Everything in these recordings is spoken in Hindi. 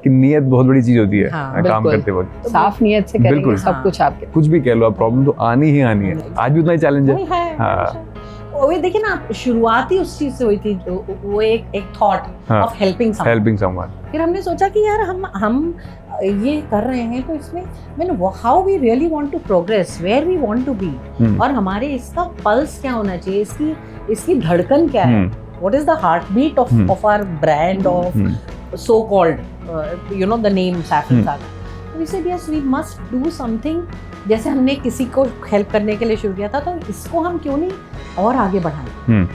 कि नीयत बहुत बड़ी चीज होती है। हाँ, काम बिल्कुल। करते वक्त साफ नीयत से करेंगे बिल्कुल। सब कुछ आपके। कुछ भी कह लो आप, प्रॉब्लम तो आनी ही आनी है। आज भी उतना ही चैलेंज वही है। है हाँ। वो देखिए ना, शुरुआत ही उस चीज से हुई थी, वो एक thought of helping someone. Helping someone. फिर हमने सोचा कि यार हम ये कर रहे हैं तो इसमें how we really want to progress, where we want to be, और हमारे इसका पल्स क्या होना चाहिए, इसकी धड़कन क्या है, what is the heart beat of our brand, of so called the name saffron Saga. We said yes, we must do something. जैसे हमने किसी को हेल्प करने के लिए शुरू किया था, तो इसको हम क्यों नहीं और आगे बढ़ाएं।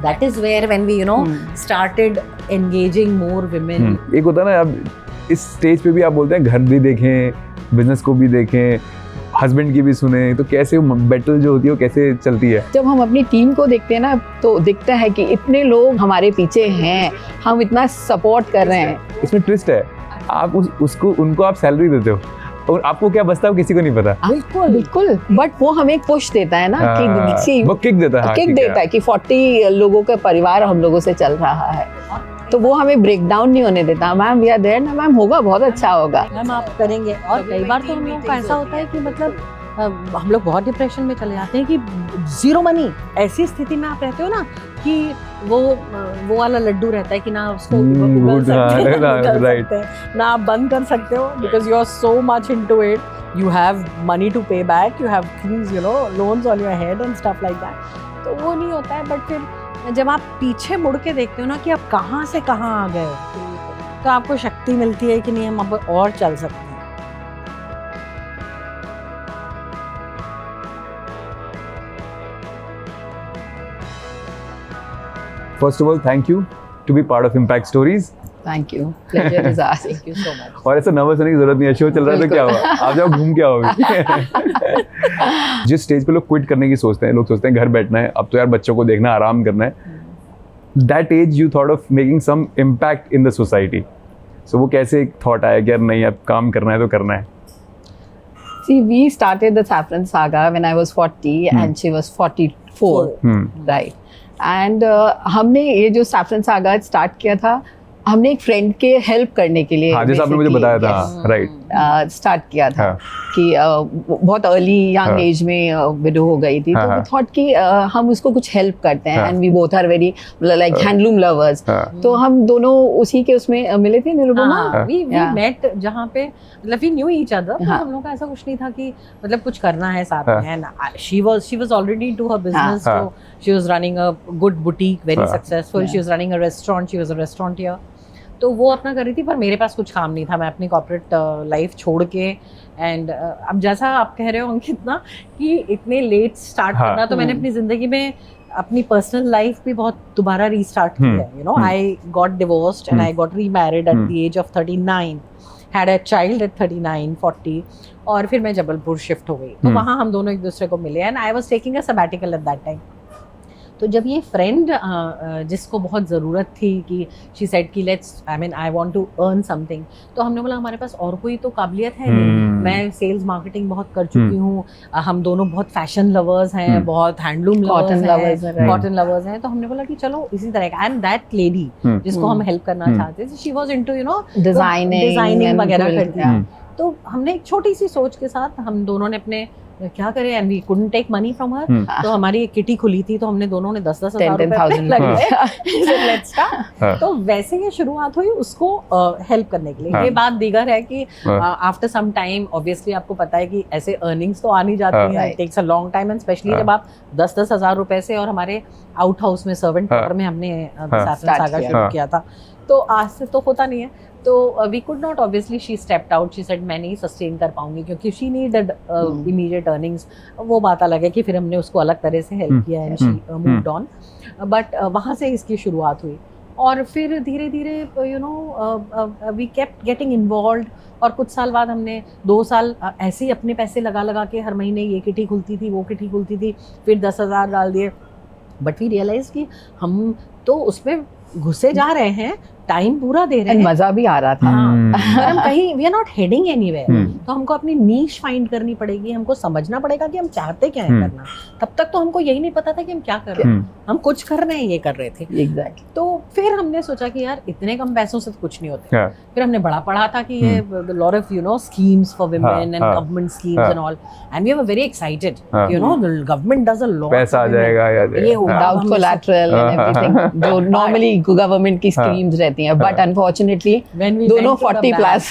That is where when we started engaging more women. एक होता है ना, अब इस स्टेज पे भी आप बोलते हैं घर भी देखें, बिजनेस को भी देखें, हस्बैंड की भी सुने, तो कैसे बैटल जो होती है वो कैसे चलती है? जब हम अपनी टीम को देखते हैं ना, तो दिखता है कि इतने लोग हमारे पीछे हैं, हम इतना सपोर्ट कर रहे हैं। इसमें ट्विस्ट है, आप उनको आप सैलरी देते हो और आपको क्या बचता है वो किसी को नहीं पता। बिल्कुल, बट वो हमें एक पुश देता है ना, कि वो किक देता है। किक देता है कि 40 लोगों का परिवार हम लोगों से चल रहा है, तो वो हमें ब्रेक डाउन नहीं होने देता। मैम वी आर देयर ना, मैम होगा, बहुत अच्छा होगा, मैम आप करेंगे। और कई बार तो हम लोगों का ऐसा होता है कि मतलब हम लोग बहुत डिप्रेशन में चले जाते हैं कि जीरो मनी, ऐसी स्थिति में आप रहते हो ना कि वो वाला लड्डू रहता है कि ना उसको उगल सकते हैं, ना आप बंद कर सकते हो, because you are so much into it, you have money to pay back, you have things loans on your head and stuff like that. तो वो नहीं होता है। बट फिर जब आप पीछे मुड़ के देखते हो ना कि आप कहाँ से कहाँ आ गए हो, तो आपको शक्ति मिलती है कि नहीं हम अब और चल सकते हैं। First of all, thank you to be part of Impact Stories. Thank you, pleasure is ours. Thank you so much. और ऐसा नर्वस होने की जरूरत नहीं है, शो चल रहा है तो क्या हुआ, आप जाओ घूम के आओगे। जिस स्टेज पे लोग क्विट करने की सोचते हैं, लोग सोचते हैं घर बैठना है, अब तो यार बच्चों को देखना, आराम करना है, that as you thought of making some impact in the society. So वो कैसे एक थॉट आया कि यार नहीं, अब काम करना है तो करना है? See, we started the Saffron Saga when I was 40 and she was 44, right? And हमने ये जो Saffron Saga स्टार्ट किया था, हमने एक फ्रेंड के हेल्प करने के लिए, हाँ, जैसे आपने मुझे बताया था, राइट, स्टार्ट किया था कि बहुत अर्ली यंग एज में विडो हो गई थी, तो वी थॉट कि हम उसको कुछ हेल्प करते हैं, and we both are very like handloom lovers, तो हम दोनों उसी के उसमें मिले थे निरुपमा। वी मेट जहाँ पे मतलब वी न्यू ईच अदर, हम लोगों का ऐसा कुछ नहीं था कि मतलब कुछ करना है साथ में, and she was already into her business, so she was running a good boutique, very successful, she was running a restaurant, she was a restaurateur, तो वो अपना कर रही थी, पर मेरे पास कुछ काम नहीं था। मैं अपनी कॉर्पोरेट लाइफ छोड़ के, एंड अब जैसा आप कह रहे हो अंकित ना कि इतने लेट स्टार्ट करना, तो मैंने अपनी ज़िंदगी में अपनी पर्सनल लाइफ भी बहुत दोबारा रीस्टार्ट की है। I got divorced and I got remarried at the age of 39, had a child at 39, 40, और फिर मैं जबलपुर शिफ्ट हो गई। तो वहाँ हम दोनों एक दूसरे को मिले, and I was taking a sabbatical at that time. तो जब ये फ्रेंड जिसको बहुत ज़रूरत थी कि शी सेड कि I want to earn something, तो हमने बोला हमारे पास और कोई तो काबिलियत है नहीं, मैं सेल्स मार्केटिंग बहुत कर चुकी हूँ, हम दोनों बहुत फैशन लवर्स हैं, बहुत हैंडलूम कॉटन लवर्स हैं, तो हमने बोला कि चलो इसी तरह का। एंड दैट लेडी जिसको हम हेल्प करना चाहते थे, शी वाज इनटू डिजाइनिंग वगैरह करती थी। तो हमने एक छोटी सी सोच के साथ हम दोनों ने अपने क्या करें, and we couldn't take money from her, तो हमारी एक किटी खुली थी, तो हमने दोनों ने 10,000 रुपए लगाए, लेट्स स्टार्ट। तो वैसे ही शुरुआत हुई उसको हेल्प करने के लिए। ये बात दीगर है कि आफ्टर सम टाइम ऑब्वियसली आपको पता है कि ऐसे अर्निंग्स तो आ नहीं जाती हैं, it takes a long time, and specially जब आप 10,000 रुपए से, और हमारे आउट हाउस में सर्वेंट क्वार्टर में हमने सैफरन सागा शुरू किया था, तो आज से तो होता नहीं है। तो we could not, obviously she stepped out, she said मैं नहीं सस्टेन कर पाऊंगी, क्योंकि शी नीडेड इमीडिएट अर्निंग्स। वो बात अलग है कि फिर हमने उसको अलग तरह से हेल्प किया and she moved on, but वहाँ से इसकी शुरुआत हुई। और फिर धीरे धीरे वी केप्ट गेटिंग इन्वॉल्व्ड, और कुछ साल बाद हमने 2 साल ऐसे ही अपने पैसे लगा लगा के हर महीने ये किटी खुलती थी, वो किटी खुलती थी, फिर 10,000 डाल दिए। बट वी रियलाइज कि हम तो उसमें घुसे जा रहे हैं, टाइम पूरा दे रहे And हैं, मजा भी आ रहा था। और हम कहीं we are not heading anywhere, तो हमको अपनी नीश फाइंड करनी पड़ेगी, हमको समझना पड़ेगा कि हम चाहते क्या है करना। तब तक तो हमको यही नहीं पता था कि हम क्या कर रहे हैं, हम कुछ कर रहे हैं, ये कर रहे थे। Exactly. तो फिर हमने सोचा कि यार इतने कम पैसों से तो कुछ नहीं होता। फिर हमने बड़ा पढ़ा था कि ये lot of schemes for women and government schemes and all, and we were very excited, the government does a lot, पैसा आ जाएगा ये होगा, Without collateral and everything, जो normally government की schemes रहती हैं, but unfortunately when we दोनों went to the 40 plus,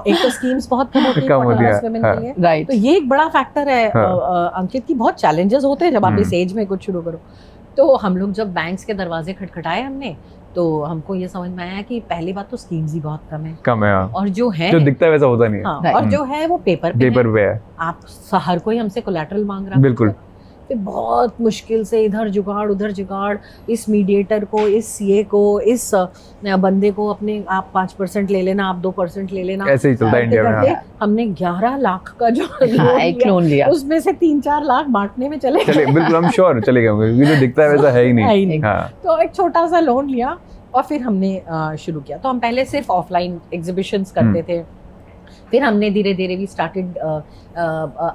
एक तो स्कीम्स बहुत कम होती है कम होती है, women के लिए, right. तो ये एक बड़ा फैक्टर है अंकित की। बहुत चैलेंजेस होते हैं जब आप इस एज में कुछ शुरू करो। तो हम लोग जब बैंक्स के दरवाजे खटखटाए हमने, तो हमको ये समझ में आया कि पहली बात तो स्कीम्स ही बहुत कम है, और जो है जो दिखता है वैसा होता नहीं है। हाँ, और जो है वो पेपर पे है। आप हर कोई हमसे कोलैटरल मांग रहा है, बिल्कुल। फिर बहुत मुश्किल से इधर जुगाड़ उधर जुगाड़, इस मीडिएटर को, इस सीए को, इस बंदे को अपने आप 5% ले लेना, आप 2% ले लेना, ऐसे ही चलता है इंडिया में। हमने 11 लाख का जो एक लोन लिया, उसमें से 3-4 लाख बांटने में चले बिल्कुल, हम श्योर चले गए, क्योंकि जो दिखता है वैसा है ही नहीं। तो एक छोटा सा लोन लिया और फिर हमने शुरू किया। तो हम पहले सिर्फ ऑफलाइन एग्जीबिशंस करते थे, फिर हमने धीरे धीरे भी स्टार्टेड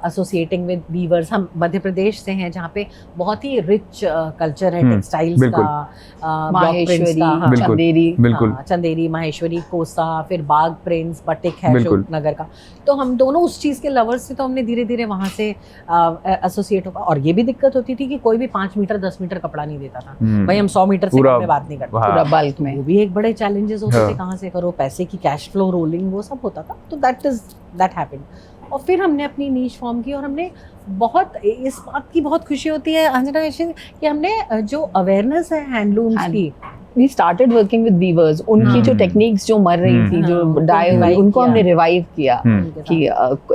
एसोसिएटिंग विद वीवर्स। हम मध्य प्रदेश से हैं जहाँ पे बहुत ही रिच कल्चर है टेक्सटाइल्स का, माहेश्वरी, चंदेरी, चंदेरी, माहेश्वरी, कोसा, फिर बाग प्रिंट्स, बटिक है अशोकनगर का। तो हम दोनों उस चीज़ के लवर्स थे, तो हमने धीरे धीरे वहाँ से एसोसिएट होगा। और ये भी दिक्कत होती थी कि कोई भी 5 मीटर 10 मीटर कपड़ा नहीं देता था भाई, हम 100 मीटर से कम में बात नहीं करते, पूरा बल्क में। वो भी एक बड़े चैलेंजेस होते थे, कहाँ से करो, पैसे की कैश फ्लो रोलिंग, वो सब होता था। तो दैट हैपेंड। और फिर हमने अपनी नीश फॉर्म की, और हमने बहुत इस बात की बहुत खुशी होती है अंजना कि हमने जो अवेयरनेस है हैंडलूम्स की, We started working with weavers, उनकी जो टेक्निक्स जो मर रही थी, जो डाई हुई, उनको हमने रिवाइव किया कि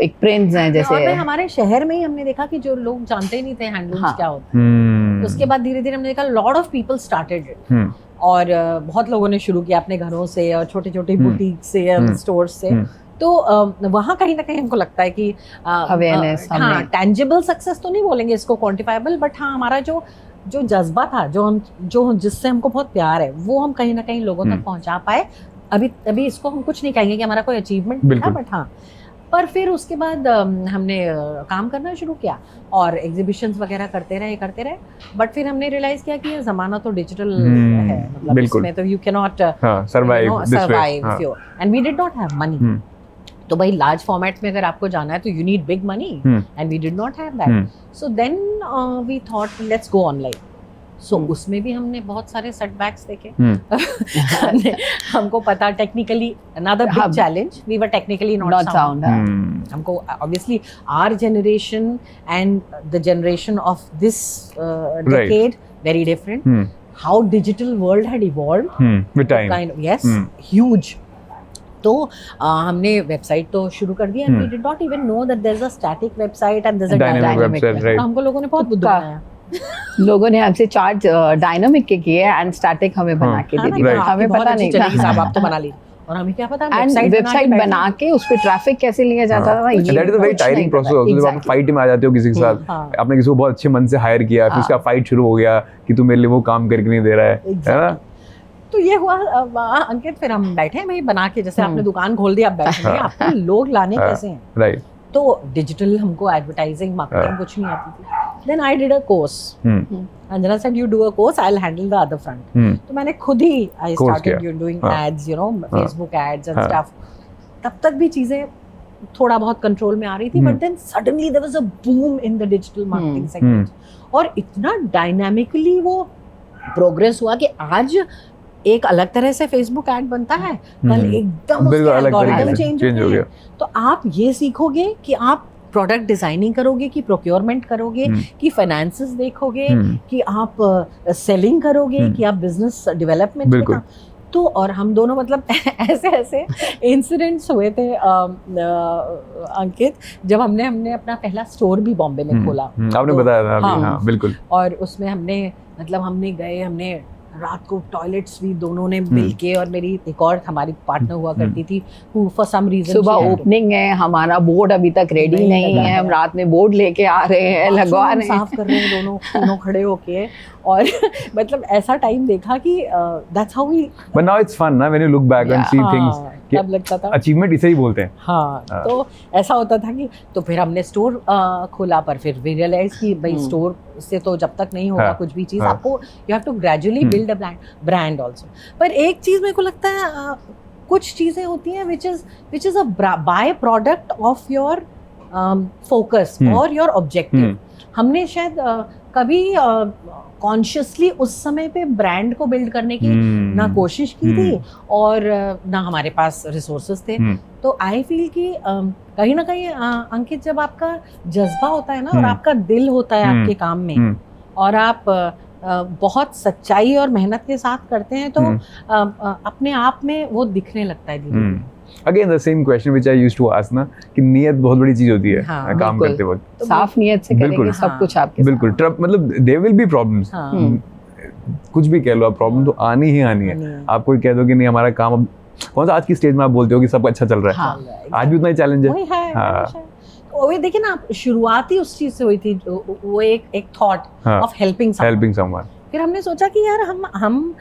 एक प्रिंट्स हैं जैसे। और हमारे शहर में ही हमने देखा कि जो लोग जानते ही नहीं थे हैंडलूम्स क्या होते हैं, उसके बाद धीरे धीरे हमने देखा lot of people started it, और बहुत लोगों ने शुरू किया अपने घरों से और छोटे छोटे बुटीक से और स्टोर्स से। तो वहाँ कहीं ना कहीं हमको लगता है कि अवेयरनेस, हाँ, टैंजिबल सक्सेस तो नहीं बोलेंगे इसको, क्वांटिफाइबल, बट हाँ, हमारा जो जज्बा था, जो जिससे हमको बहुत प्यार है, वो हम कहीं ना कहीं लोगों तक पहुँचा पाए। अभी इसको हम कुछ नहीं कहेंगे कि हमारा कोई अचीवमेंट था, बट हाँ। पर फिर उसके बाद हमने काम करना शुरू किया और एग्जीबिशंस वगैरह करते रहे, बट फिर हमने रियलाइज किया कि ये ज़माना तो डिजिटल है, मतलब इसमें तो you can not survive, and we did not have money. तो भाई लार्ज फॉर्मेट में अगर आपको जाना है तो you need big money, and we did not have that. So then we thought let's go online. So उसमें भी हमने बहुत सारे सेटबैक्स देखे। हमको पता technically another big challenge, we were technically not sound. हमको obviously our generation and the generation of this decade very different. How digital world had evolved with time, yes, huge. तो हमने वेबसाइट तो शुरू कर दी, and we did not even know that there is a static website and there is a dynamic website. हमको लोगों ने बहुत बुद्धू बनाया, लोगों ने हमसे चार्ज डायनामिक के किए एंड स्टैटिक हमें बना के दे दिया। हमें पता नहीं था, साहब आप तो बना ली, और हमें क्या पता वेबसाइट बना के उस पे ट्रैफिक कैसे लिया जाता था। ये that is a very tiring process also. जब आप फाइट में आ जाते हो किसी के साथ, आपने किसी को बहुत अच्छे मन से हायर किया, फिर उसका फाइट शुरू हो गया कि तू मेरे लिए वो काम करके नहीं दे रहा है ना। तो ये हुआ अंकित, फिर हम बैठे भाई बना के, जैसे आपने दुकान खोल दी, आप बैठे हैं, आपको लोग लाने कैसे हैं, राइट। तो डिजिटल हमको एडवर्टाइजिंग मार्केटिंग कुछ नहीं आती थी। Then I did a course, Anjana said you do a course, I will handle the other front. तो मैंने खुद ही I started doing ads, you know, Facebook ads and stuff. तब तक भी चीजें थोड़ा बहुत कंट्रोल में आ रही थी, but then suddenly there was a boom in the digital marketing segment, और इतना डायनामिकली वो प्रोग्रेस हुआ कि आज एक अलग तरह से फेसबुक ऐड बनता है, कल एकदम उसका एल्गोरिथम चेंज हो गया। तो आप ये सीखोगे कि आप प्रोडक्ट डिजाइनिंग करोगे, कि प्रोक्योरमेंट करोगे, कि फाइनेंसेस देखोगे, कि आप सेलिंग करोगे, कि आप बिजनेस डेवलपमेंट करना। तो और हम दोनों मतलब ऐसे इंसिडेंट्स हुए थे अंकित, जब हमने अपना पहला स्टोर भी बॉम्बे में खोला। आपने बताया था अभी, हाँ बिल्कुल। और उसमें हमने गए, हमने रात को टॉयलेट्स भी दोनों ने मिल के, और मेरी एक और हमारी पार्टनर हुआ करती थी who for some reason सुबह ओपनिंग है, हमारा बोर्ड अभी तक रेडी नहीं है, हम रात में बोर्ड लेके आ रहे हैं, लगवा रहे हैं, साफ कर रहे हैं दोनों खड़े होके, और मतलब ऐसा टाइम देखा कि that's how we, but now it's fun ना when you look back and see things, तब लगता था अचीवमेंट इसे ही बोलते हैं। हाँ, तो ऐसा होता था कि तो फिर हमने स्टोर खोला, पर फिर वी रियलाइज कि भाई स्टोर से तो जब तक नहीं होगा कुछ भी चीज़, आपको you have to gradually build a brand also. पर एक चीज़ मेरे को लगता है कुछ चीज़ें होती हैं which is a by product of your focus और योर ऑब्जेक्टिव। हमने शायद कभी कॉन्शियसली उस समय पे ब्रांड को बिल्ड करने की ना कोशिश की थी, और ना हमारे पास रिसोर्सेज थे। तो आई फील कि कहीं ना कहीं अंकित, जब आपका जज्बा होता है ना और आपका दिल होता है आपके काम में, और आप बहुत सच्चाई और मेहनत के साथ करते हैं, तो अपने आप में वो दिखने लगता है धीरे। Again the same question which I used to ask ना, कि नियत बहुत बड़ी चीज होती है। हाँ, काम करते वक्त साफ नियत से करेंगे सब कुछ आपके बिल्कुल मतलब there will be problems, कुछ भी कह लो आप, प्रॉब्लम तो आनी ही आनी है। आप कोई कह दो कि नहीं हमारा काम अब कौन सा, आज की स्टेज में आप बोलते हो कि सब अच्छा चल रहा है, आज भी उतना ही चैलेंज है। वो देखिए ना, शुरुआत ही उस चीज से हुई थी, वो एक थॉट ऑफ हेल्पिंग समवन। फिर हमने सोचा कि यार हम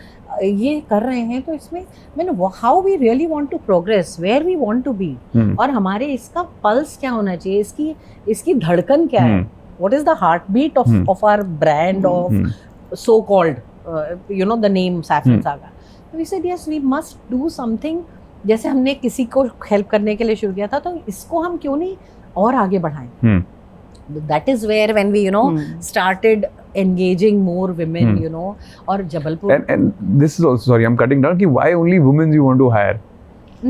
ये कर रहे हैं, तो इसमें मैंने how we really want to progress, where we want to be, और हमारे इसका पल्स क्या होना चाहिए, इसकी धड़कन क्या है, what is the heart beat of our brand, of so called you know the name saffron saga. तो we said yes we must do something. जैसे हमने किसी को हेल्प करने के लिए शुरू किया था, तो इसको हम क्यों नहीं और आगे बढ़ाएं। That is where when we started engaging more women, और Jabalpur, and this is also, sorry I'm cutting down, कि why only women you want to hire?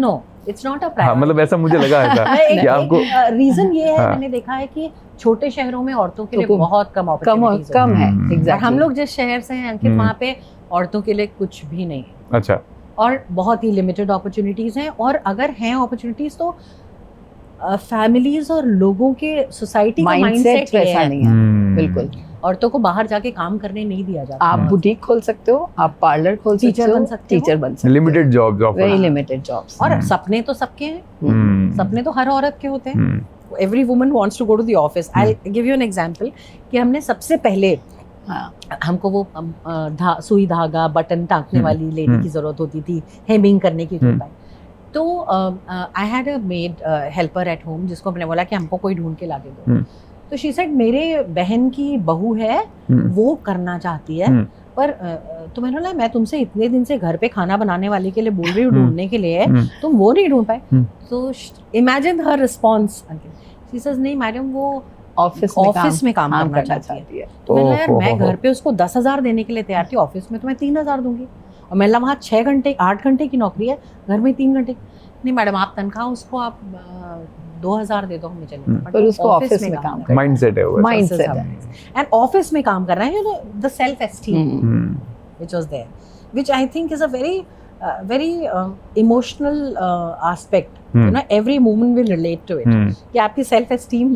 No, it's not a priority। मतलब ऐसा मुझे लगा था कि आपको रीजन ये है, मैंने देखा है कि छोटे शहरों में औरतों के लिए बहुत कम अपॉर्चुनिटीज कम है। और हम लोग जिस शहर से हैं अंकित, वहाँ पे औरतों के लिए कुछ भी नहीं है। अच्छा। और बहुत ही लिमिटेड अपॉर्चुनिटीज हैं, और अगर हैं अपॉर्चुनिटीज तो फैमिलीज और लोगों के सोसाइटी का माइंडसेट वैसा नहीं है। बिल्कुल, औरतों को बाहर जाके काम करने नहीं दिया जाता। आप बुटीक खोल सकते हो, आप पार्लर खोल सकते हो, टीचर बन सकते हो, limited jobs, very limited jobs. और सपने तो सबके हैं, सपने तो हर औरत के होते हैं। Every woman wants to go to the office. I give you an example कि हमने सबसे पहले हमको वो सुई धागा बटन टाँकने वाली लेडी की जरूरत होती थी, हेमिंग करने की जरूरत आई। तो I had a made helper at home, जिसको मैंने बोला कि हमको कोई ढूंढ के ला के दो। तो शी सेड मेरे बहन की बहू है, वो करना चाहती है, पर तो मैंने बोला मैं तुमसे इतने दिन से घर पे खाना बनाने वाले के लिए बोल रही हूँ ढूंढने के लिए, तुम वो नहीं ढूंढ पाए। तो imagine her response. She says नहीं मैडम, वो ऑफिस में काम करना चाहती है। तो मैंने यार मैं घर पे उसको 10,000 देने के लिए तैयार थी, ऑफिस में तो मैं 3,000 दूंगी। और मैंने वहाँ 6 घंटे 8 घंटे की नौकरी है, घर में 3 घंटे। नहीं मैडम, आप तनख्वाह उसको आप 2,000 दे दो, हमें चलेगा, पर उसको ऑफिस में काम करना, माइंडसेट है वो, माइंडसेट है। एंड ऑफिस में काम कर रहा है, you know the self esteem which was there, which I think is a very emotional aspect, you know, every woman will relate to it, कि आपकी self esteem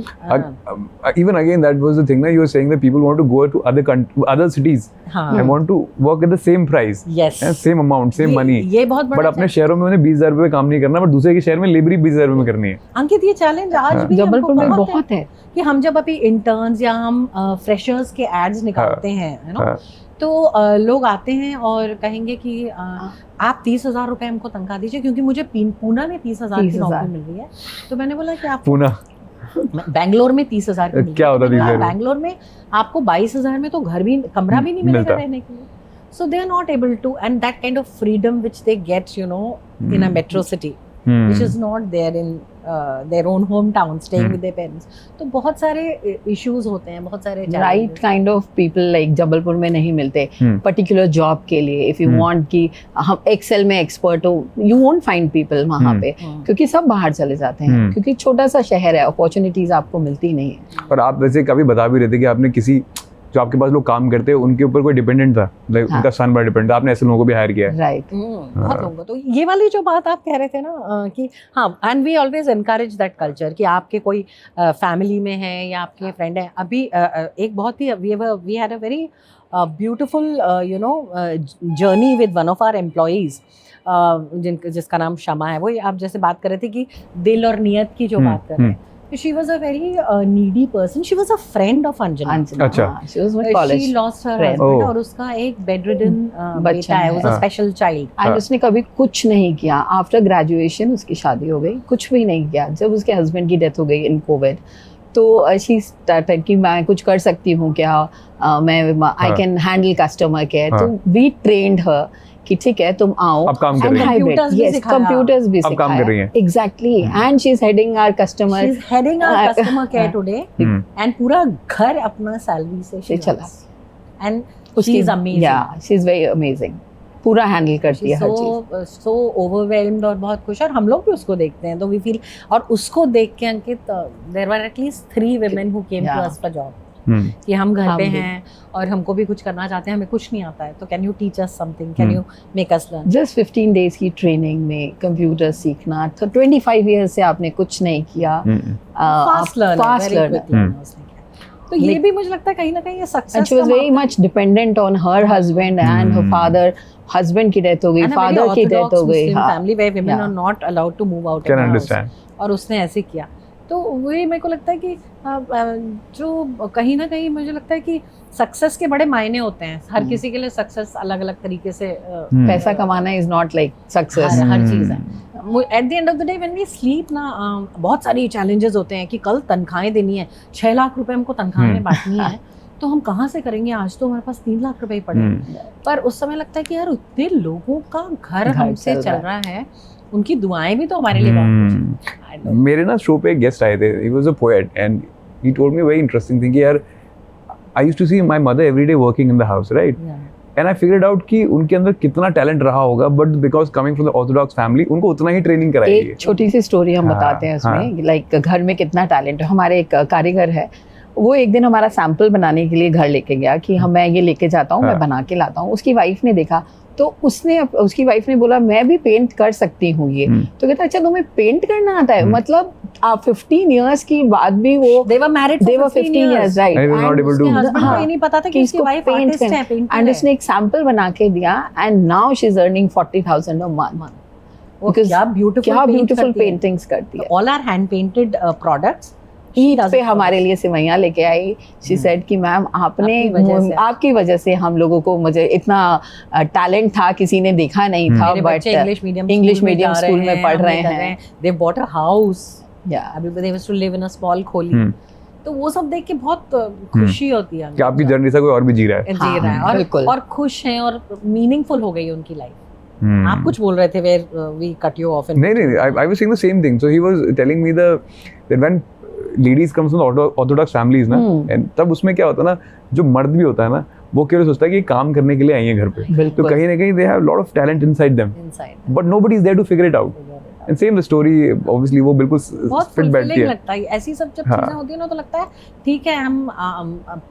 even again that was the thing ना, you were saying that people want to go to other cities and want to work at the same price, yes, same amount, same money, ये बहुत बड़ा, but अपने शहरों में उन्हें 20,000 रुपए काम नहीं करना, but दूसरे के शहर में लेबरी 20,000 रुपए में करनी है। अंकित, ये चैलेंज आज भी जबलपुर में बहुत है कि हम जब अभी इंटर्न्स या हम फ्रेशर्स के एड्स निकालते हैं, है ना, तो लोग आते हैं और कहेंगे कि आप 30,000 रुपए हमको तनख्वाह दीजिए, क्योंकि मुझे पूना में 30,000 की नौकरी मिल रही है। तो मैंने बोला कि आप पूना, बैंगलोर में 30,000 की क्या होता है? बैंगलोर में आपको 22,000 में तो घर भी, कमरा भी नहीं मिलेगा रहने के लिए। So they are not able to, and that kind of freedom which they get, you know, in a metro city, which is not there in their own hometown, staying with their parents. तो बहुत सारे issues होते हैं, बहुत सारे right kind of people like Jabalpur में नहीं मिलते particular job के लिए। If you want कि हम Excel में expert हो, you won't find people वहाँ पे, क्योंकि सब बाहर चले जाते हैं, क्योंकि छोटा सा शहर है, opportunities आपको मिलती नहीं है। और आप वैसे कभी बता भी रहे थे कि आपने किसी जो आपके पास लोग काम करते हैं उनके ऊपर कोई डिपेंडेंट था, लाइक उनका सन बड़ा डिपेंडेंट था, आपने ऐसे लोगों को भी हायर किया है। राइट, बहुत लोगों को। तो ये वाली जो बात आप कह रहे थे ना कि हाँ, and we always encourage that culture कि आपके कोई फैमिली में है या आपके फ्रेंड है। अभी एक बहुत ही we had a very beautiful journey with one of our employees जिसका नाम शमा है। वो आप जैसे बात कर रहे थे कि दिल और नियत की जो बात कर रहे हैं, she was a very needy person. She was a friend of Anjana. अच्छा. She was my college. She lost her friend. husband Oh. और उसका एक bedridden बेटा है, was a special child. And उसने कभी कुछ नहीं किया। आफ्टर ग्रेजुएशन उसकी शादी हो गई, कुछ भी नहीं किया। जब उसके हस्बैंड की डेथ हो गई इन कोविड, तो शी स्टार्टेड कि मैं कुछ कर सकती हूँ क्या, मैं I can handle customer care. तो वी ट्रेंड हर कि ठीक है तुम आओ, अब काम कर रही हैं। कंप्यूटर्स भी अब काम कर रही हैं। Exactly, and she is heading our customer, She's heading our customer care today, and पूरा घर अपना सैलरी से चला। and she is amazing. Yeah, she is very amazing. पूरा हैंडल करती है हर चीज। so overwhelmed और बहुत खुश, और हम लोग भी उसको देखते हैं तो we feel, और उसको देख के अंकित there were at least 3 women who came to us for job कि हम घर पे हैं और हमको भी कुछ करना चाहते हैं, हमें कुछ नहीं आता है, तो can you teach us something, can you make us learn. Just 15 days की ट्रेनिंग में कंप्यूटर सीखना, तो 25 ईयर्स से आपने कुछ नहीं किया। Fast learner. तो ये भी मुझे लगता है कहीं ना कहीं ये success. And she was very much dependent on her husband and her father. Husband की डेथ हो गई, फादर की डेथ हो गई। Family where women are not allowed to move out of the house, और उसने ऐसे किया। तो वही मेरे को लगता है कि जो कहीं ना कहीं मुझे लगता है कि सक्सेस के बड़े मायने होते हैं। हर किसी के लिए सक्सेस अलग अलग तरीके से, पैसा कमाना इज नॉट लाइक सक्सेस, हर चीज है। At the end of the day when we sleep ना, बहुत सारी चैलेंजेस होते हैं कि कल तनख्वाहें देनी है, 6 लाख रुपए हमको तनख्वाहें बांटनी है, तो हम कहाँ से करेंगे, आज तो हमारे पास 3 लाख रुपए ही पड़े। पर उस समय लगता है कि यार उतने लोगों का घर हमसे चल रहा है, उनकी दुआएं भी तो हमारे लिए बहुत कुछ। मेरे ना शो पे एक गेस्ट आए थे, he was a poet and he told me very interesting thing कि यार I used to see my mother every day working in the house, right, and I figured out कि उनके अंदर कितना टैलेंट रहा होगा, but because coming from the orthodox family उनको उतना ही ट्रेनिंग कराई है। एक छोटी सी स्टोरी हम बताते हैं उसमें, लाइक घर में कितना टैलेंट है। हमारे एक कारीगर है, वो एक दिन हमारा सैंपल बनाने के लिए घर लेके गया कि हम मैं ये लेके जाता हूँ, मैं बना के लाता हूँ। उसकी वाइफ ने देखा तो उसकी वाइफ ने बोला मैं भी पेंट कर सकती हूँ ये। तो कहता अच्छा तुम्हें पेंट करना आता है, मतलब आप 15 इयर्स की बाद भी वो they were married for 15 years, right, and he was not able to, husband को ये नहीं पता था कि इसकी वाइफ आर्टिस्ट है, पेंटर है, एंड उसने एक सैंपल बना के दिया and now she is earning 40,000 a month। क्या ब्यूटीफुल पेंटिंग्स करती है। All are hand painted products. Eid पे हमारे लिए सेवैयां लेके आई। शी सेड कि मैम आपकी वजह से हम लोगों को, मुझे इतना टैलेंट था, किसी ने देखा नहीं था, बट इंग्लिश मीडियम स्कूल में पढ़ रहे हैं। दे बॉट अ हाउस, अभी they was to live in a small खोली। तो वो सब देख के बहुत खुशी होती है कि आपकी जर्नी से कोई और भी जी रहा है और खुश हैं और मीनिंगफुल हो गई उनकी लाइफ। आप कुछ बोल रहे थे, where we cut you off. नहीं, I was saying the same thing. So he was telling me that when ladies comes from orthodox families ना, and तब उसमें क्या होता है ना, जो मर्द भी होता है ना, वो केवल सोचता है कि काम करने के लिए आई है घर पे, तो कहीं ना कहीं they have lot of talent inside them, but nobody is there to figure it out. And same the story, obviously वो बिल्कुल फिट बैठती है। लगता है ऐसी सब जब चीजें होती है ना, तो लगता है ठीक है हम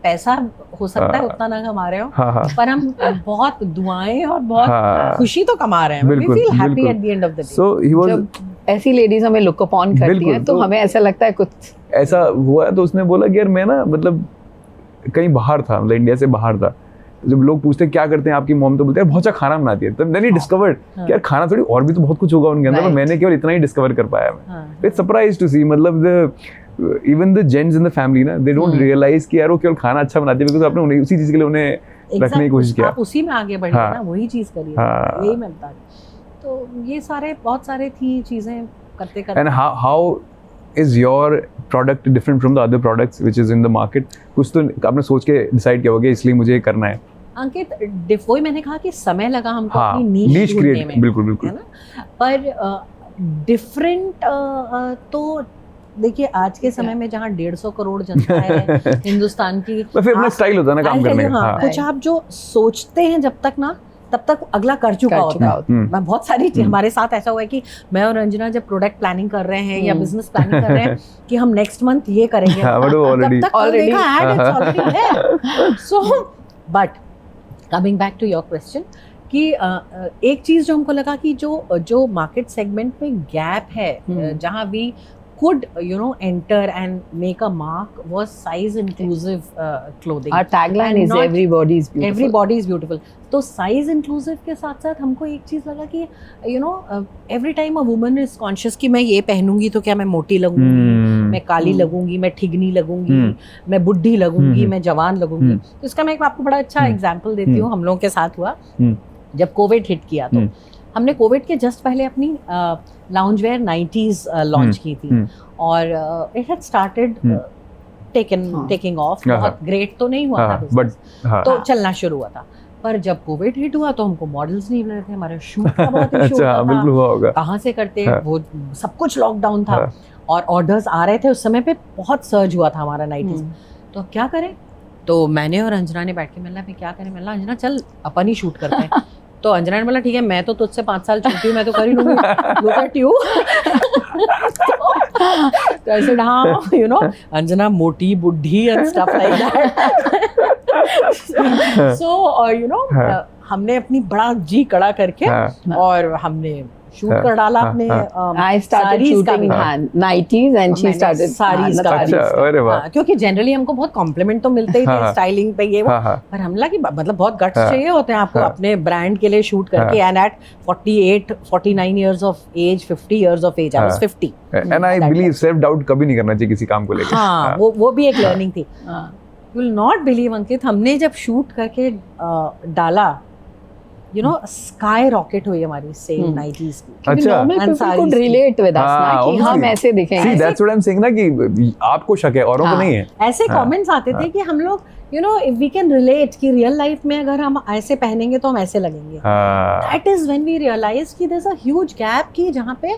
पैसा हो सकता है उतना ना कमा रहे हो, पर हम बहुत दुआएं और बहुत खुशी तो कमा रहे हैं। We feel happy at the end of the day. So he was, ऐसी लेडीज हमें लुक अपॉन करती हैं, तो हमें ऐसा लगता है कुछ ऐसा हुआ। तो उसने बोला कि यार मैं ना, मतलब कहीं बाहर था, मतलब इंडिया से बाहर था, जब लोग पूछते क्या करते हैं आपकी मॉम, तो बोलते हैं बहुत अच्छा खाना बनाती है। तब मैंने डिस्कवर्ड कि यार खाना थोड़ी और भी तो बहुत कुछ होगा उनके अंदर, पर मैंने केवल इतना ही डिस्कवर कर पाया। मैं इट्स सरप्राइज टू सी, मतलब even the gents in the family ना, दे डोंट रियलाइज कि यार वो केवल खाना अच्छा बनाती है, बिकॉज़ आपने उन्हें उसी चीज के लिए उन्हें रखने की कोशिश किया, आप उसी में आगे बढ़िए ना, वही चीज करिए, यही मैं बता रही। तो ये सारे बहुत सारे थी चीजें करते करते। And how is your product different from the other products which is in the market? कुछ तो आपने सोच के डिसाइड किया होगा इसलिए मुझे ये करना है। अंकित, वही मैंने कहा कि समय लगा हमको अपनी नीश ढूंढने में, बिल्कुल है ना, पर डिफरेंट तो देखिए आज के समय में जहाँ 150 करोड़ जनता है हिंदुस्तान की, तो फिर अपना स्टाइल होता है ना काम करने का। कुछ आप जो सोचते हैं जब तक ना, तब तक अगला कर चुका होता है। मैं बहुत सारी हमारे साथ ऐसा हुआ है कि मैं और रंजना जब प्रोडक्ट प्लानिंग कर रहे हैं या बिजनेस प्लानिंग कर रहे हैं कि हम नेक्स्ट मंथ ये करेंगे, तब तक already. So but coming back to your question कि एक चीज जो हमको लगा कि जो मार्केट सेगमेंट में गैप है, जहाँ भी could, you know, enter and make a mark was size inclusive clothing. Our tagline And is not everybody is beautiful. Everybody is beautiful. तो साइज इंक्लूसिव के साथ साथ हमको एक चीज़ लगा कि you know every time a woman is conscious कि मैं ये पहनूंगी तो क्या मैं मोटी लगूंगी, मैं काली लगूंगी, मैं ठिगनी लगूंगी, मैं बुढ़ी लगूंगी, मैं जवान लगूंगी. तो इसका मैं आपको बड़ा अच्छा एग्जाम्पल देती हूँ. हम लोगों के साथ हुआ जब कोविड हिट किया तो हमने कोविड के जस्ट पहले अपनी लाउंज वेयर 90s लॉन्च की थी और it had started taking of. बहुत ग्रेट तो नहीं हुआ था business, तो चलना शुरू हुआ था. पर जब कोविड हिट हुआ तो हमको मॉडल्स नहीं मिल रहे थे, हमारे शूट का बहुत इशू था, कहाँ से करते, वो सब कुछ लॉकडाउन था और ऑर्डर्स आ रहे थे. उस समय पे बहुत सर्ज हुआ था हमारा 90s. तो अब क्या करें? तो मैंने और अंजना ने बैठ के मिलना क्या करें, मिलना अंजना चल अपन ही शूट करते हैं. तो अंजना ने बोला ठीक है, मैं तो तुझसे 5 साल छोटी हूँ, मैं तो कर ही लूंगी. Look at you. तो ऐसे हाँ, you know, अंजना मोटी बुढ़ी and stuff like that. So you know, हमने अपनी बड़ा जी कड़ा करके और हमने शूट कर डाला अपने. I started shooting 90s and she started saris का. अरे वाह. क्योंकि जनरली हमको बहुत कॉम्प्लीमेंट तो मिलते ही थे स्टाइलिंग पे ये वो, पर हम लगा कि मतलब बहुत गट्स चाहिए होते हैं आपको अपने ब्रांड के लिए शूट करके. And at 48-49 years of age, 50 years of age, I was 50. And I believe self doubt कभी नहीं करना चाहिए किसी काम को लेकर. हाँ, वो भी एक लर्निंग थी. You will not believe अंकित, हमने जब शूट करके डाला, you know, sky rocket हुई हमारी सेल 90s की. अच्छा. Normal people could relate with us ना कि हम ऐसे दिखेंगे. See, that's what I'm saying ना कि आपको शक है, औरों को नहीं है. ऐसे कमेंट्स आते थे कि हम लोग, you know, if we can relate कि रियल लाइफ में अगर हम ऐसे पहनेंगे तो हम ऐसे लगेंगे. That is when we realized कि there's a huge gap कि जहाँ पे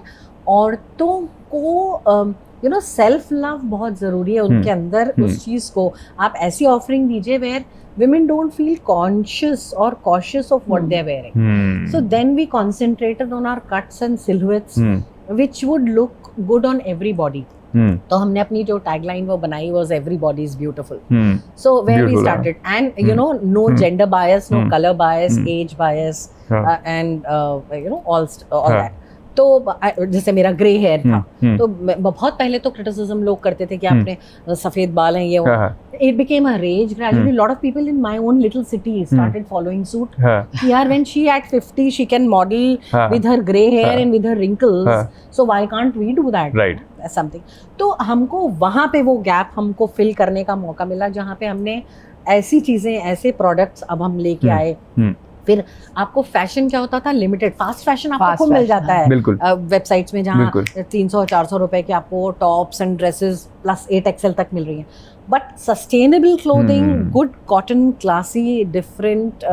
औरतों को you know, सेल्फ लव बहुत जरूरी है उनके अंदर. उस चीज को आप ऐसी ऑफरिंग दीजिए where women don't feel conscious or cautious of what they're wearing. So then we concentrated on our cuts and silhouettes which would look good on everybody. तो हमने अपनी जो टैगलाइन वो बनाई was everybody is beautiful. So where we started and you know, no gender bias, no color bias, age bias and you know, all that. तो जैसे मेरा ग्रे हेयर था तो बहुत पहले तो क्रिटिसिज्म लोग करते थे कि आपने सफेद बाल हैं ये वो. It became a rage gradually. A lot of people in my own little city started following suit. Yeah, when she at 50 she can model with her grey hair and with her wrinkles. So why can't we do that? Right. Something. तो हमको वहाँ पे वो गैप हमको फिल करने का मौका मिला जहाँ पे हमने ऐसी चीजें, ऐसे प्रोडक्ट्स अब हम लेके आए. फिर आपको फैशन क्या होता था, लिमिटेड. फास्ट फैशन आपको खूब मिल जाता है वेबसाइट्स में, जहाँ 300-400 रुपए के आपको tops and dresses plus 8XL तक मिल रही हैं. But sustainable clothing, good cotton, classy, different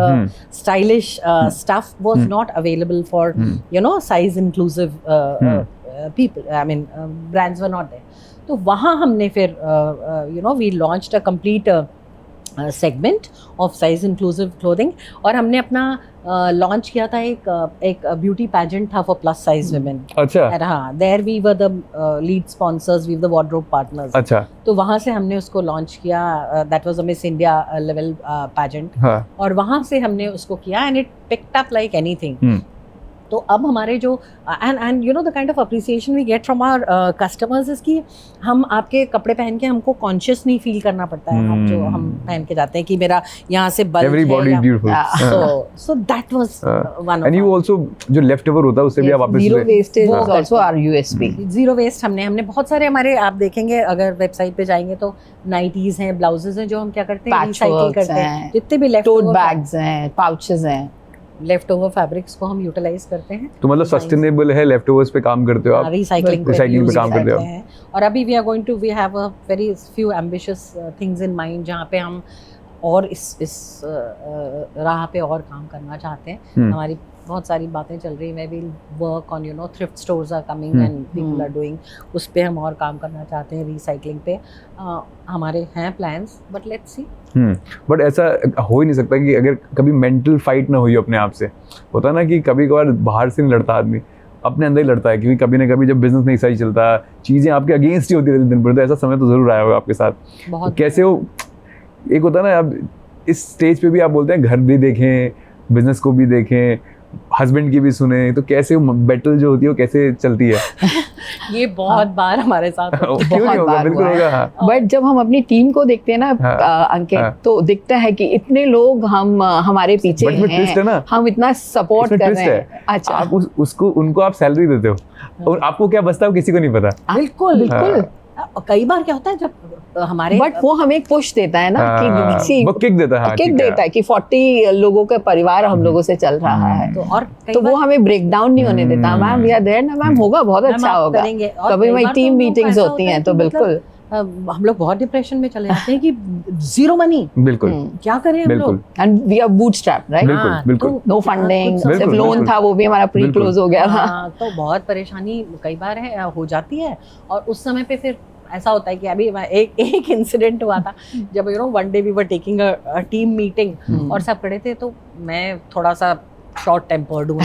stylish stuff was not available for you know size inclusive people. I mean brands were not there. तो वहाँ हमने फिर you know we launched a complete segment of size inclusive clothing और हमने अपना लॉन्च किया था एक ब्यूटी पैजेंट था फॉर प्लस साइज वुमेन. अच्छा. हाँ, there we were the lead sponsors, we were the wardrobe partners. अच्छा. तो वहाँ से हमने उसको लॉन्च किया. That was a miss India level pageant और वहाँ से हमने उसको किया and it picked up like anything. तो अब हमारे जो and you know the kind of appreciation we get from our customers is कि हम आपके कपड़े पहन के हमको कॉन्शियस नहीं फील करना पड़ता है. हम जो हम पहन के जाते हैं कि मेरा यहाँ से बल्ब है. Everybody is beautiful. So that was one of. And you also जो left over होता है उससे भी आप वापस zero wastage is also our USP. Zero waste हमने बहुत सारे हमारे आप देखेंगे अगर वेबसाइट पे जाएंगे तो 90s हैं, ब्लाउजेस हैं जो हम क्या करते हैं, रिसाइकिल करते हैं. जितने भी लेफ्ट टोट बैग्स हैं, पाउचेस हैं, लेफ्ट ओवर फैब्रिक्स को हम यूटिलाइज करते हैं. तो मतलब सस्टेनेबल है, लेफ्ट ओवर्स पे काम करते हो आप, रिसाइकलिंग पे काम करते हो. और अभी we have a very few ambitious things in mind जहाँ पे हम और इस राह पे और काम करना चाहते हैं. हमारी बहुत सारी बातें चल रही हैं. We work on you know thrift stores are coming and people are doing. उस पे हम और काम करना चाहते हैं, रिसाइकलिंग पे हमारे हैं plans, but let's see. But ऐसा हो ही नहीं सकता कि अगर कभी मेंटल फाइट ना हुई अपने आप से. होता है ना कि कभी कभार बाहर से नहीं लड़ता आदमी, अपने अंदर ही लड़ता है, क्योंकि कभी ना कभी जब बिजनेस नहीं सही चलता, चीज़ें आपके अगेंस्ट ही होती रहती दिन पर. तो ऐसा समय तो ज़रूर आया होगा आपके साथ. बहुत. कैसे हो, एक होता है ना, आप इस स्टेज पे भी आप बोलते हैं घर भी देखें, बिजनेस को भी देखें, हस्बैंड की भी सुने, तो कैसे बैटल जो होती है वो कैसे चलती है? ये बहुत बार हमारे साथ होता है। क्यों नहीं होगा, बार बिल्कुल हुआ है। होगा। बट जब हम अपनी टीम को देखते हैं ना अंकित, तो दिखता है कि इतने लोग हम हमारे पीछे But में twist है ना, हैं, हम इतना सपोर्ट इसमें कर twist रहे है। हैं। अच्छा, आप उसको उनको आप सैलरी देते हो और आपको क्या बचता है वो किसी को नहीं पता। बिल्कुल बिल्कुल। कई बार क्या होता है जब हमारे बट वो हमें एक पुश देता है ना कि वो किक देता है, हाँ, किक ठीक देता है कि 40 लोगों का परिवार हम लोगों से चल रहा है, तो और कई तो वो बार हमें ब्रेक डाउन नहीं होने देता। मैम वी आर देयर ना, मैम होगा, बहुत मैम, अच्छा आप होगा। करेंगे। और कभी कई वही बार तो टीम हम लोग को मीटिंग्स ऐसा होती होता है हैं तो कि बिल्कुल हम लोग बहुत डिप्रेशन में चले जाते हैं कि जीरो मनी, बिल्कुल क्या करें हम बिल्कुल लोग। And we are bootstrap, right? बिल्कुल, हाँ, बिल्कुल। तो नो फंडिंग, कुछ सिर्फ बिल्कुल, लोन बिल्कुल। था, वो भी हमारा प्री बिल्कुल। क्लोज हो गया था। हाँ, तो बहुत परेशानी कई बार हो जाती है। और उस समय पे फिर ऐसा होता है कि अभी एक इंसिडेंट हुआ था जब one day we were taking a team meeting और सब खड़े थे, तो मैं थोड़ा सा शॉर्ट टेम्पर्ड हूँ,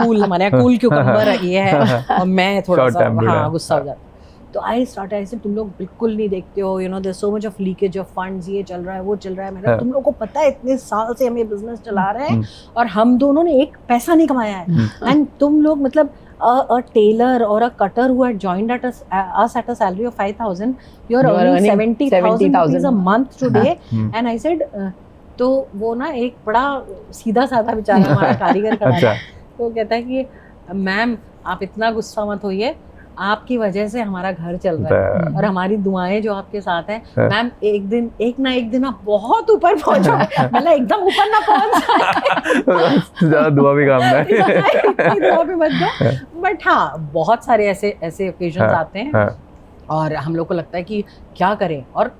कूल माने कूल क्यूकम्बर ये है, और मैं थोड़ा Short सा tempered, हाँ गुस्सा हो जाता। तो आई स्टार्ट ऐसे, तुम लोग बिल्कुल नहीं देखते हो, there so much of leakage of funds, ये चल रहा है वो चल रहा है। मैंने तुम लोग को पता है इतने साल से हम ये बिजनेस चला रहे हैं और हम दोनों ने एक पैसा नहीं कमाया है, एंड तुम लोग मतलब a tailor or a cutter who had joined us at a salary of 5,000, you're earning 70,000 rupees a month today. And I said, तो वो ना एक बड़ा सीधा साधा बेचारा हमारा कारीगर खड़ा था, तो वो कहता है कि मैम आप इतना गुस्सा मत होइए, आपकी वजह से हमारा घर चल रहा है और हमारी दुआएं जो आपके साथ हैं मैम, एक ना एक दिन आप बहुत ऊपर पहुंचोगे। मतलब एकदम ऊपर ना पहुंच ज्यादा दुआ भी काम है, दुआ भी मत दो। बट हाँ, बहुत सारे ऐसे ओकेजन्स आते हैं और हम लोग को लगता है कि क्या करें। और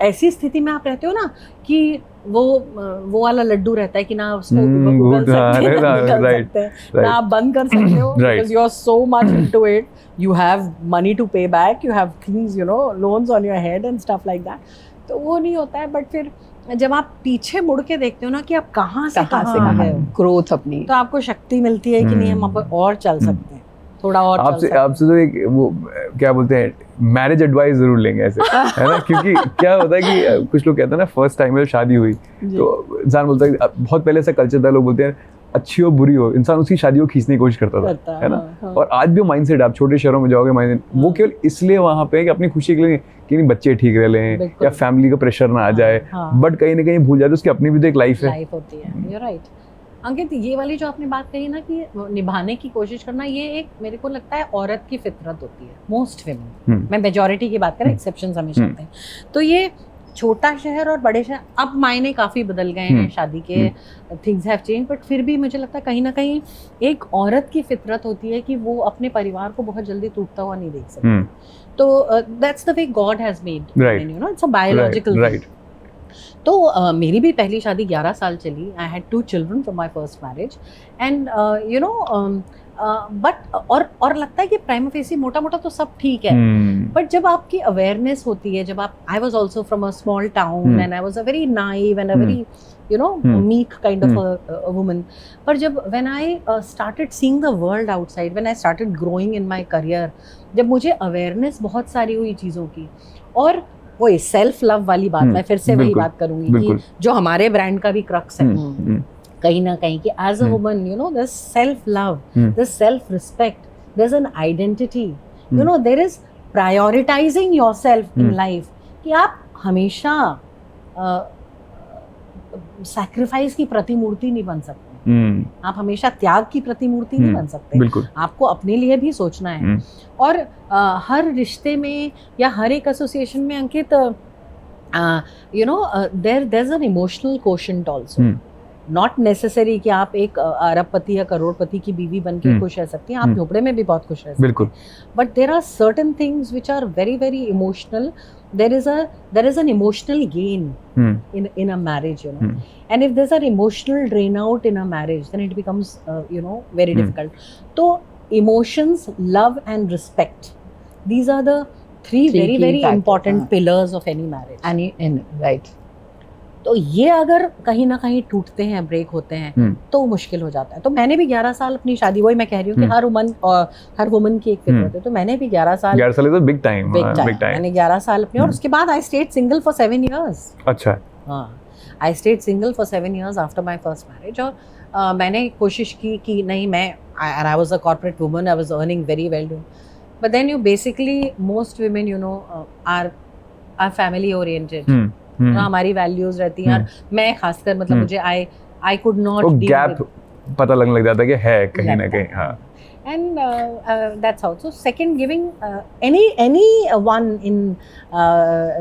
ऐसी स्थिति में आप रहते हो ना कि वो वाला लड्डू रहता है कि ना उसको उगल सकते हैं, ना निकल सकते हैं, ना आप बंद कर सकते हो, because you are so much into it, you have money to pay back, you have things, loans on your head and stuff like that, तो वो नहीं होता है। बट फिर जब आप पीछे मुड़ के देखते हो ना कि आप कहाँ से कहाँ गए हो, ग्रोथ अपनी, तो आपको शक्ति मिलती है कि नहीं हम अब और चल सकते हैं, थोड़ा और आपसे तो एक वो क्या बोलते हैं, मैरिज एडवाइस जरूर लेंगे ऐसे, है ना? क्योंकि क्या होता है कि कुछ लोग कहते हैं ना, फर्स्ट टाइम में शादी हुई तो इंसान बोलता है कि बहुत पहले ऐसा कल्चर था, लोग बोलते हैं अच्छी हो बुरी हो, इंसान उसकी शादी को खींचने की कोशिश करता था, है ना? और आज भी माइंडसेट, आप छोटे शहरों में जाओगे, माइंडसेट वो केवल इसलिए वहाँ पे कि अपनी खुशी के लिए कि नहीं बच्चे ठीक रह लें या फैमिली का प्रेशर ना आ जाए, बट कहीं ना कहीं भूल जाते उसकी अपनी भी तो एक लाइफ होती है। यू राइट अंकित, ये वाली जो आपने बात कही ना कि निभाने की कोशिश करना, ये एक मेरे को लगता है औरत की फितरत होती है, मोस्ट विमेन, मैं मेजॉरिटी की बात करें, एक्सेप्शंस हमेशा होते हैं। तो ये छोटा शहर और बड़े शहर, अब मायने काफ़ी बदल गए हैं शादी के, थिंग्स हैव चेंज, बट फिर भी मुझे लगता है कहीं ना कहीं एक औरत की फितरत होती है कि वो अपने परिवार को बहुत जल्दी टूटता हुआ नहीं देख सकती। तो that's the way God has made, it's a biological right. तो मेरी भी पहली शादी 11 साल चली। I had 2 children from my first marriage, and but और लगता है कि प्राइमा फेसी मोटा मोटा तो सब ठीक है, बट जब आपकी अवेयरनेस होती है, जब आप, I was also from a small town and I was a very naive and a very meek kind of a woman, but जब when I started seeing the world outside, when I started growing in my career, जब मुझे अवेयरनेस बहुत सारी हुई चीज़ों की, और वो सेल्फ लव वाली बात, मैं फिर से वही बात करूंगी कि जो हमारे ब्रांड का भी क्रक्स है कहीं ना कहीं, कि as a woman this self love, this self respect, there is an identity, there is prioritising yourself in life, कि आप हमेशा सैक्रिफाइस की प्रतिमूर्ति नहीं बन सकते, आप हमेशा त्याग की प्रतिमूर्ति नहीं बन सकते, आपको अपने लिए भी सोचना है। और हर रिश्ते में या हर एक एसोसिएशन में Ankit, there is an emotional quotient also, not necessary कि आप एक अरबपति या करोड़पति की बीवी बन के खुश रह सकती हैं, आप झोपड़े में भी बहुत खुश रह सकते हैं, but there are certain things which are very very emotional. there is an emotional gain in a marriage, and if there's an emotional drain out in a marriage, then it becomes very difficult. So emotions, love and respect, these are the three very very important pillars of any marriage. Right. तो ये अगर कहीं ना कहीं टूटते हैं, ब्रेक होते हैं, तो मुश्किल हो जाता है. तो मैंने भी 11 साल अपनी शादी, वही मैं कह रही हूँ कि हर वुमन की एक फितरत है, तो मैंने भी 11 साल इज अ बिग टाइम. मैंने 11 साल अपने, और उसके बाद I stayed single for 7 years. अच्छा. हाँ, I stayed single for 7 years after my first marriage. और मैंने कोशिश की कि नहीं मैं I was a corporate woman, I was earning very well, but then you basically most women you know are family oriented. हमारी वैल्यूज रहती हैं और मैं खासकर मतलब मुझे I could not deal gap पता लगने लग जाता है कि है कहीं ना कहीं. हाँ. And that's how. So second, giving any one in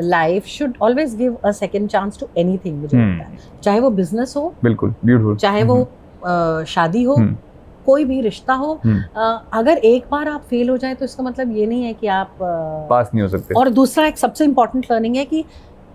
life should always give a second chance to anything. मुझे लगता है चाहे वो business हो, बिल्कुल beautiful, चाहे वो शादी हो, कोई भी रिश्ता हो, अगर एक बार आप फेल हो जाए तो इसका मतलब ये नहीं है कि आप पास नहीं हो सकते. और दूसरा एक सबसे इम्पोर्टेंट लर्निंग है कि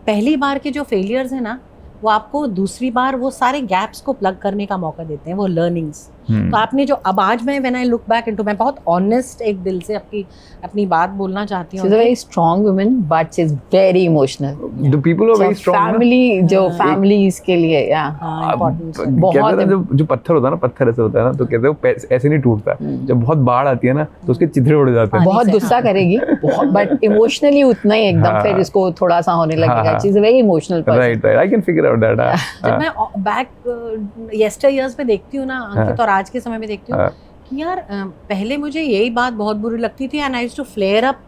पहली बार के जो फेलियर्स है ना वो आपको दूसरी बार वो सारे गैप्स को प्लग करने का मौका देते हैं, वो लर्निंग्स. तो आपने जो अब आज मैं when I look back into, मैं बहुत ऑनेस्ट एक दिल से अपनी बात बोलना चाहती हूँ. She's a very strong woman, but she's very emotional. The people are very strong. Family जो families के लिए important बहुत जो पत्थर होता है ना, पत्थर ऐसे होता है ना, तो कहते हैं वो ऐसे नहीं टूटता. जब बहुत बाढ़ आती है ना तो उसके चिथड़े उड़ जाते हैं. बहुत गुस्सा करेगी बहुत, बट इमोशनली उतना ही एकदम फिर इसको थोड़ा सा होने लगेगा. She's a very emotional person. Right. I can figure out that. जब मैं बैक yesteryears में देखती हूँ ना अंकित और आज के समय में देखती हूँ कि यार पहले मुझे यही बात बहुत बुरी लगती थी, and I used to flare up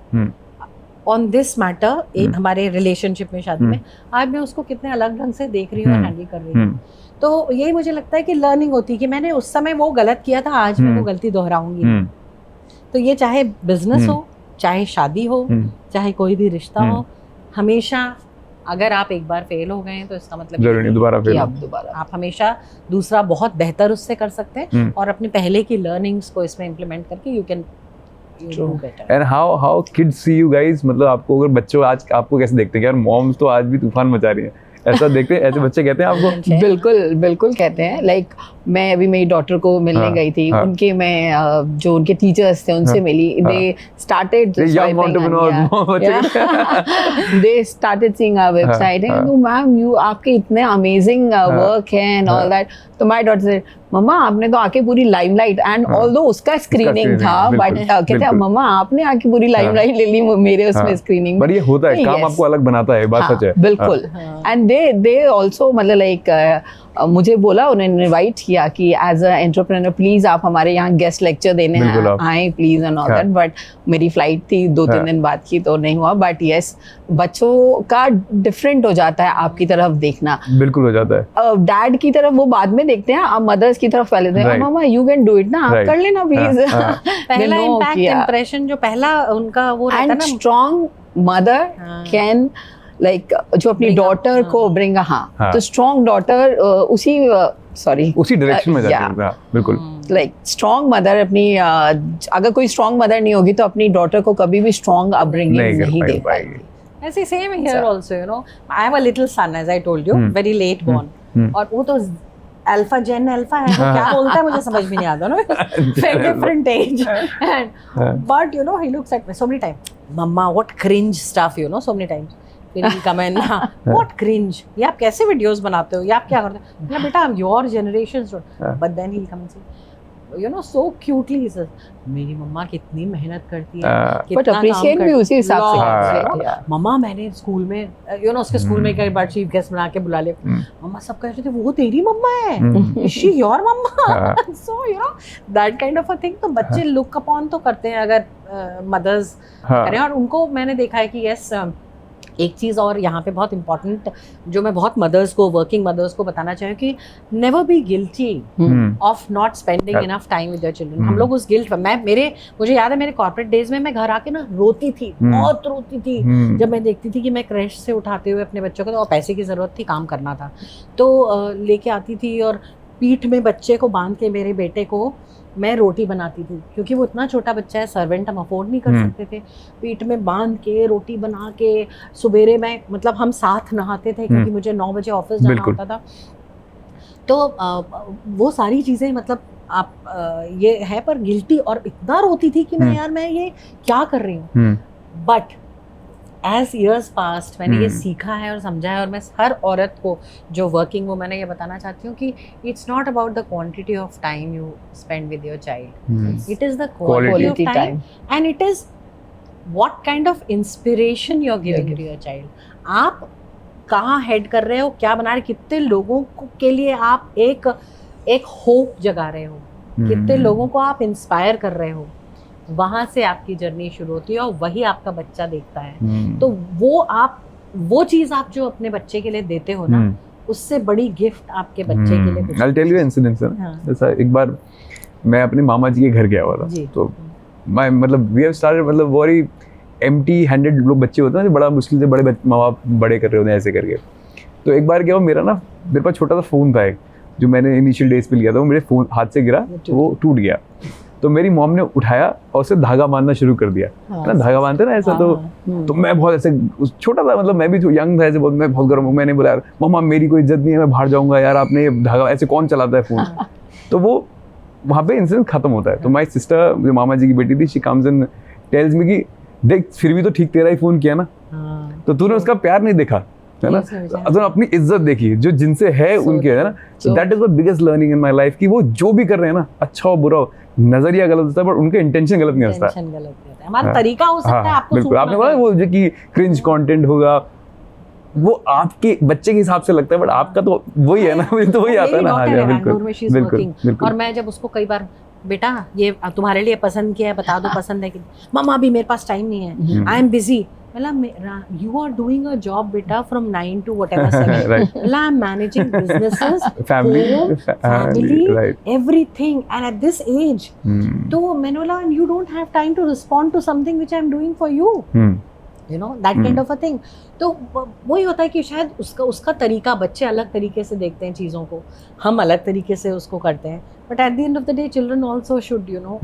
on this matter हमारे रिलेशनशिप में, शादी में. आज मैं उसको कितने अलग ढंग से देख रही हूँ, हैंडल कर रही हूँ. तो यही मुझे लगता है कि लर्निंग होती है कि मैंने उस समय वो गलत किया था, आज मैं वो गलती दोहराऊंगी. तो ये चाहे बिजनेस हो, चाहे शादी हो, चाहे कोई भी रिश्ता हो, हमेशा अगर आप एक बार फेल हो गए हैं तो इसका मतलब जरूरी नहीं दोबारा फेल. आप हमेशा दूसरा बहुत बेहतर उससे कर सकते हैं और अपने पहले की लर्निंग्स को इसमें इम्प्लीमेंट करके you can do better. And how kids see you guys, मतलब आपको अगर बच्चों आज आपको कैसे देखते हैं कि यार मॉम्स तो आज भी तूफान मचा रही हैं, ऐसा देखते हैं? ऐसे बच्चे कहते हैं आपको? बिल्कुल बिल्कुल कहते हैं. लाइक मैं अभी मेरी डॉटर को मिलने गई थी, उनके मैं जो उनके टीचर्स थे उनसे मिली. They started they started seeing our website and ma'am you आपके इतने अमेजिंग वर्क है एंड ऑल दैट. तो माय डॉटर सेड मम्मा आपने तो आके पूरी लाइमलाइट, एंड ऑल्दो उसका स्क्रीनिंग था, बट कहते हैं मम्मा आपने आके पूरी लाइमलाइट ले ली मेरे उसमें स्क्रीनिंग. पर ये होता है, काम आपको अलग बनाता है, बात सच है. बिल्कुल. एंड दे आल्सो मतलब लाइक मुझे बोला, उन्होंने इनवाइट किया कि एज अ एंटरप्रेन्योर प्लीज आप हमारे यहाँ गेस्ट लेक्चर देने आए please and all that. But मेरी फ्लाइट थी 2-3 दिन बाद की, तो नहीं हुआ. बट यस, बच्चों का डिफरेंट हो जाता है आपकी तरफ देखना. बिल्कुल हो जाता है. डैड की तरफ वो बाद में देखते हैं, आप मदर्स की तरफ पहले देखते हैं. मामा यू कैन डू इट ना, आप कर लेना प्लीज. पहला इम्पैक्ट इंप्रेशन जो पहला उनका वो रहता है ना, स्ट्रॉन्ग मदर कैन लाइक जो अपनी डॉटर को ब्रिंग. तो स्ट्रॉन्ग डॉटर उसी डायरेक्शन में जाती है. बिल्कुल. लाइक स्ट्रॉन्ग मदर अपनी अगर कोई स्ट्रॉन्ग मदर नहीं होगी तो अपनी डॉटर को कभी भी स्ट्रॉन्ग अपब्रिंगिंग नहीं दे पाएगी. ऐसे same here also, you know I have a little son as I told you, very late born, और वो तो अल्फा जेन अल्फा है, वो क्या बोलता है मुझे समझ में नहीं आता, no different age, but you know he looks at me so many time, mumma what cringe stuff, you know, so many times. फिर ही कमेंट, व्हाट क्रिंज, ये आप कैसे वीडियोस बनाते हो, ये आप क्या करते हो. मतलब बेटा your generation, but then he come से you know so cutely he says मेरी मम्मा कितनी मेहनत करती है, बट अप्रिशिएट भी उसी हिसाब से करती है. मम्मा मैंने स्कूल में यू नो उसके स्कूल में कई बार चीफ गेस्ट बना के बुला लिया, मम्मा सब कह रहे थे वो तेरी मम्मा है, is she your mumma, so you know that kind of a thing. तो बच्चे लुक अपॉन तो करते हैं अगर मदर्स करें, और उनको मैंने देखा है कि यस एक चीज़ और यहाँ पे बहुत इंपॉर्टेंट जो मैं बहुत मदर्स को, वर्किंग मदर्स को बताना चाहूँ कि never be guilty of not spending enough time with your children. हम लोग उस गिल्ट, मुझे याद है मेरे कॉर्पोरेट डेज में मैं घर आके ना रोती थी, बहुत रोती थी जब मैं देखती थी कि मैं क्रैश से उठाते हुए अपने बच्चों को, तो पैसे की ज़रूरत थी, काम करना था, तो लेके आती थी और पीठ में बच्चे को बांध के मेरे बेटे को मैं रोटी बनाती थी, क्योंकि वो इतना छोटा बच्चा है, सर्वेंट हम अफोर्ड नहीं कर सकते थे. पीठ में बांध के रोटी बना के सवेरे मैं मतलब हम साथ नहाते थे क्योंकि मुझे 9 बजे ऑफिस जाना होता था. तो वो सारी चीज़ें मतलब आप ये है, पर गिल्टी, और इतना रोती थी कि मैं यार मैं ये क्या कर रही हूँ. बट एज ईयर्स पास्ट मैंने ये सीखा है और समझा है, और मैं हर औरत को जो वर्किंग वुमन है ये बताना चाहती हूँ कि it's not about the quantity of time you spend with your child, it is the quality of time, and it is what kind of inspiration you are giving to your child. आप कहाँ हेड कर रहे हो, क्या बना रहे, कितने लोगों के लिए आप एक एक होप जगा रहे हो, कितने लोगों को आप इंस्पायर कर रहे हो, वहां से आपकी जर्नी शुरू होती है और वही आपका बच्चा देखता है। तो वो चीज आप जो अपने बच्चे के लिए देते हो ना, उससे बड़ी गिफ्ट आपके बच्चे के लिए कुछ। I'll tell you an incident, sir. जैसा एक बार मैं अपने मामा जी के घर गया हुआ था, तो मैं मतलब we have started मतलब very empty handed लोग बच्चे होते हैं जो बड़ा मुश्किल से बड़े माँ बाप बड़े कर रहे होते हैं ऐसे करके। तो एक बार क्या हुआ, मेरे पास छोटा सा फ़ोन था एक, जो मैंने इनिशियल डेज पे लिया था, वो मेरे फोन हाथ से गिरा, वो टूट गया। तो मेरी मॉम ने उठाया और उसे धागा बांधना शुरू कर दिया, है ना, धागा बांधते ना ऐसा। तो मैं बहुत ऐसे छोटा था, मतलब मैं भी यंग था ऐसे, बहुत मैं बहुत गर्म हूँ। मैंने बोला यार मम्मा मेरी कोई इज्जत नहीं है, मैं बाहर जाऊँगा यार, आपने ये धागा ऐसे कौन चलाता है फ़ोन। तो वो वहाँ पे इंसिडेंट खत्म होता है। तो माई सिस्टर, जो मामा जी की बेटी थी, she comes and tells me कि देख फिर भी तो ठीक तेरा ही फ़ोन किया ना, तो तूने उसका प्यार नहीं देखा, है ना, तो अपनी इज्जत देखी, जो जिनसे है उनके, है ना। So that is the biggest learning in my life कि वो जो भी कर रहे हैं ना, अच्छा हो बुरा हो, नजरिया गलत होता है पर उनके इंटेंशन गलत नहीं होता है, हमारा तरीका हो सकता है आपको। बिल्कुल, आपने बोला वो जो कि क्रिंज कंटेंट होगा, वो आपके बच्चे के हिसाब से लगता है, बट आपका तो वही है ना, मुझे तो वही आता है ना। हाँ, बिल्कुल। और मैं जब उसको कई बार, बेटा ये तुम्हारे लिए पसंद किया है, बता दो पसंद है कि, मम्मा अभी मेरे पास टाइम नहीं है, आई एम बिजी। मतलब you are doing a job बेटा from 9 to whatever 7. मतलब I'm managing businesses, family, everything, and at this age, तो मैंने बोला you don't have time to respond to something which I'm doing for you. You know, that kind of a thing. तो वही होता है कि शायद उसका तरीका, बच्चे अलग तरीके से देखते हैं चीज़ों को, हम अलग तरीके से उसको करते हैं, but at the end of the day children also should you know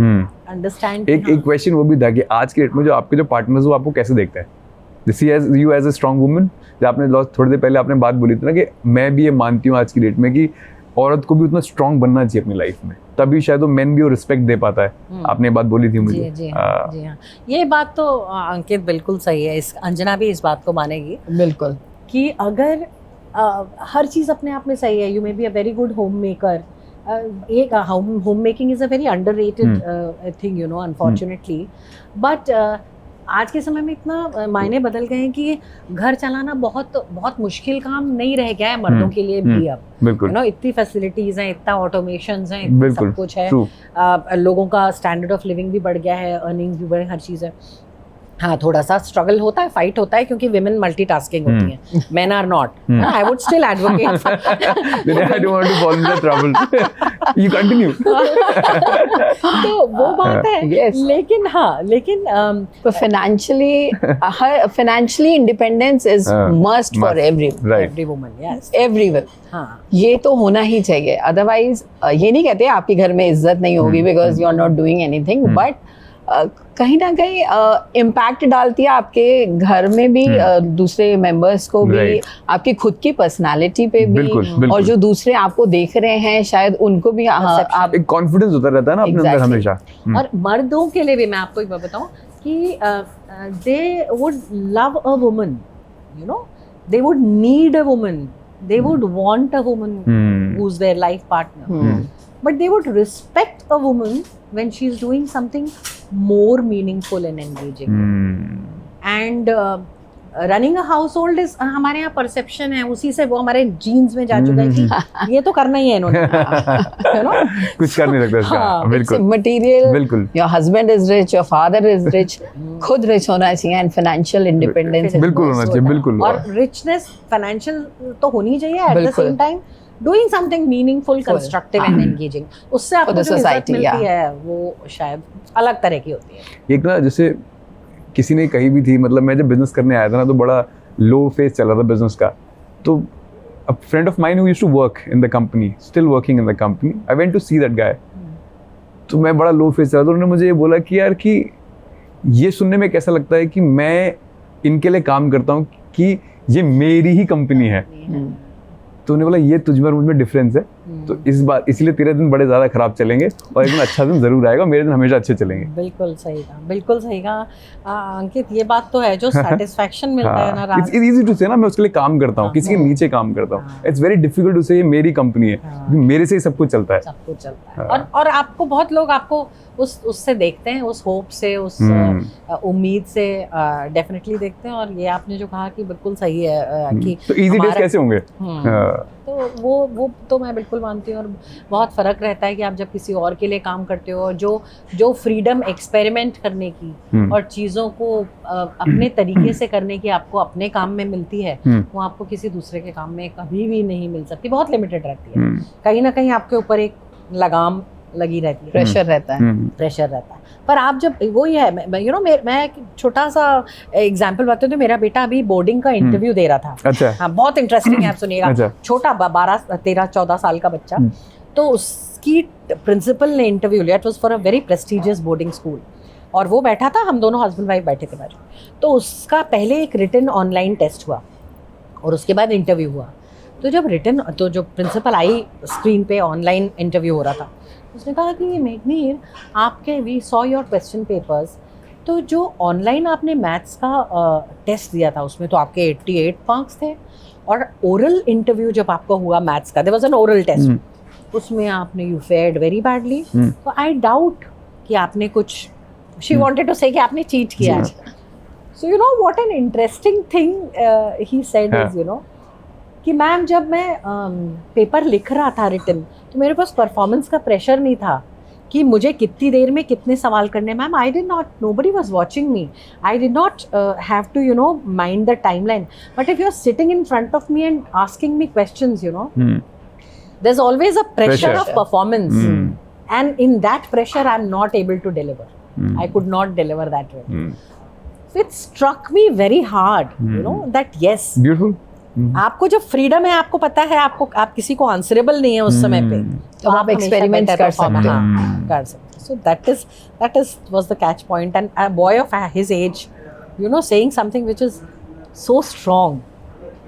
understand. एक क्वेश्चन वो भी था कि आज के डेट में जो आपके जो पार्टनर्स वो आपको कैसे देखते हैं, see as you as a strong woman. जब आपने थोड़ी देर पहले आपने बात बोली थी ना कि मैं भी ये मानती हूँ आज की डेट में कि औरत को भी उतना स्ट्रॉन्ग बनना चाहिए अपनी लाइफ में, तभी शायद वो मेन भी वो रिस्पेक्ट दे पाता है। आपने बात बोली थी मुझे। जी हाँ, ये बात तो अंकित बिल्कुल सही है। अंजना भी इस बात को मानेगी बिल्कुल कि अगर हर चीज़ अपने आप में सही है, you may be a very good home maker, एक home making is a very underrated thing, you know, unfortunately, but आज के समय में इतना मायने बदल गए हैं कि घर चलाना बहुत बहुत मुश्किल काम नहीं रह गया है मर्दों के लिए भी अब, यू नो, इतनी फैसिलिटीज हैं, इतना ऑटोमेशंस हैं, इतना सब कुछ है, लोगों का स्टैंडर्ड ऑफ लिविंग भी बढ़ गया है, अर्निंग्स भी बढ़, हर चीज़ है। हाँ, थोड़ा सा स्ट्रगल होता है, फाइट होता है, क्योंकि विमेन मल्टीटास्किंग होती हैं, men are not. I would still advocate. I don't want to fall into trouble. You continue. तो वो बात है, yes. लेकिन financially independence is must for every woman, yes, everywhere. हाँ, ये तो होना ही चाहिए, अदरवाइज ये नहीं कहते आपके घर में इज्जत नहीं होगी because you are not doing anything, but कहीं ना कहीं इम्पैक्ट डालती है आपके घर में भी, दूसरे मेंबर्स को भी, आपकी खुद की पर्सनालिटी पे भी, बिल्कुल. और जो दूसरे आपको देख रहे हैं शायद उनको भी आप एक कॉन्फिडेंस होता रहता है ना अपने अंदर हमेशा। और मर्दों के लिए भी मैं आपको एक बात बताऊं कि they would love a woman, you know, they would need a woman, they would want a woman who's their life partner, but they would respect a woman when she's doing something more meaningful and engaging. And running a house hold is, हमारे यहाँ परसेप्शन है, उसी से वो हमारे जीन्स में जा चुका है कि ये तो करना ही है इन्होंने, you know? कुछ कर नहीं सकते इसका। हाँ, बिल्कुल मटेरियल, बिल्कुल, your husband is rich, your father is rich, खुद रिच होना चाहिए, एंड फाइनेंशियल इंडिपेंडेंस बिल्कुल होना चाहिए, बिल्कुल। और रिचनेस फाइनेंशियल तो होनी चाहिए, at the same time doing something meaningful, constructive and engaging, उससे आपको जो इज्जत मिलती है वो शायद अलग तरह की होती है। एक ना जैसे किसी ने कही भी थी, मतलब मैं जब बिजनेस करने आया था ना तो बड़ा लो फेज चल रहा था बिजनेस का, तो a friend of mine who used to work in the company, still working in the company, I went to see that guy. तो मैं बड़ा लो फेज चल रहा था, उन्होंने मुझे ये बोला कि यार कि ये सुनने में कैसा लगता है कि मैं इनके लिए काम करता हूँ कि ये मेरी ही कंपनी है। तो उन्होंने बोला ये तुझ में और मुझ में डिफरेंस है, तो इस बार इसलिए तेरे दिन बड़े ज़्यादा खराब चलेंगे और एक दिन अच्छा दिन ज़रूर आएगा, मेरे दिन हमेशा अच्छे चलेंगे। बिल्कुल सही कहा, बिल्कुल सही कहा अंकित, ये बात तो है, जो सेटिस्फैक्शन मिलता है ना, इट्स इजी टू से ना मैं उसके लिए काम करता हूँ, किसी के नीचे काम करता हूँ, इट्स वेरी डिफिकल्ट टू से ये मेरी कंपनी है, मेरे से ही सब कुछ चलता है, सब कुछ चलता है। और आपको बहुत लोग आपको उससे देखते हैं, उस होप से, उस उम्मीद से डेफिनेटली देखते हैं। और ये आपने जो कहा कि बिल्कुल सही है कि तो इजी डेज कैसे होंगे, तो वो तो मैं बिल्कुल मानती हूँ। और बहुत फ़र्क रहता है कि आप जब किसी और के लिए काम करते हो और जो फ्रीडम एक्सपेरिमेंट करने की और चीज़ों को अपने तरीके से करने की आपको अपने काम में मिलती है, वो आपको किसी दूसरे के काम में कभी भी नहीं मिल सकती, बहुत लिमिटेड रहती है। कहीं ना कहीं आपके ऊपर एक लगाम लगी रहती है, प्रेशर रहता है। पर आप जब वो ही है, मैं एक छोटा सा एग्जांपल बताती हूँ। तो मेरा बेटा अभी बोर्डिंग का इंटरव्यू दे रहा था। अच्छा। हाँ, बहुत इंटरेस्टिंग है, आप सुनिएगा। अच्छा। छोटा 12-13-14 साल का बच्चा, तो उसकी प्रिंसिपल ने इंटरव्यू लिया। It was for a very prestigious boarding school, और वो बैठा था, हम दोनों हस्बैंड वाइफ बैठे थे बाजू। तो उसका पहले एक रिटन ऑनलाइन टेस्ट हुआ और उसके बाद इंटरव्यू हुआ। तो जब रिटन, तो जो प्रिंसिपल आई स्क्रीन पे, ऑनलाइन इंटरव्यू हो रहा था, उसने कहा कि मेघनीर, आपके we saw your question papers, तो जो ऑनलाइन आपने मैथ्स का टेस्ट दिया था उसमें तो आपके 88 मार्क्स थे, और ओरल इंटरव्यू जब आपका हुआ मैथ्स का, there was an oral test, उसमें आपने यू फेयर्ड वेरी बैडली। तो आई डाउट कि आपने कुछ, शी वांटेड टू से कि आपने चीट किया। सो you know what an interesting thing he said is, you know, कि मैम जब मैं पेपर लिख रहा था रिटन, तो मेरे पास परफॉर्मेंस का प्रेशर नहीं था कि मुझे कितनी देर में कितने सवाल करने। Ma'am, I did not, nobody was watching me, I did not have to mind the timeline, but if you are sitting in front of me and asking me questions, there is always a pressure of performance, and in that pressure I am not able to deliver, I could not deliver that way. So it struck me very hard, that yes, beautiful. आपको जब फ्रीडम है, आपको पता है आप किसी को आंसरेबल नहीं है उस समय पे, तो आप एक्सपेरिमेंट कर सकते हो। So that is was the catch point, and a boy of his age, saying something which is so strong,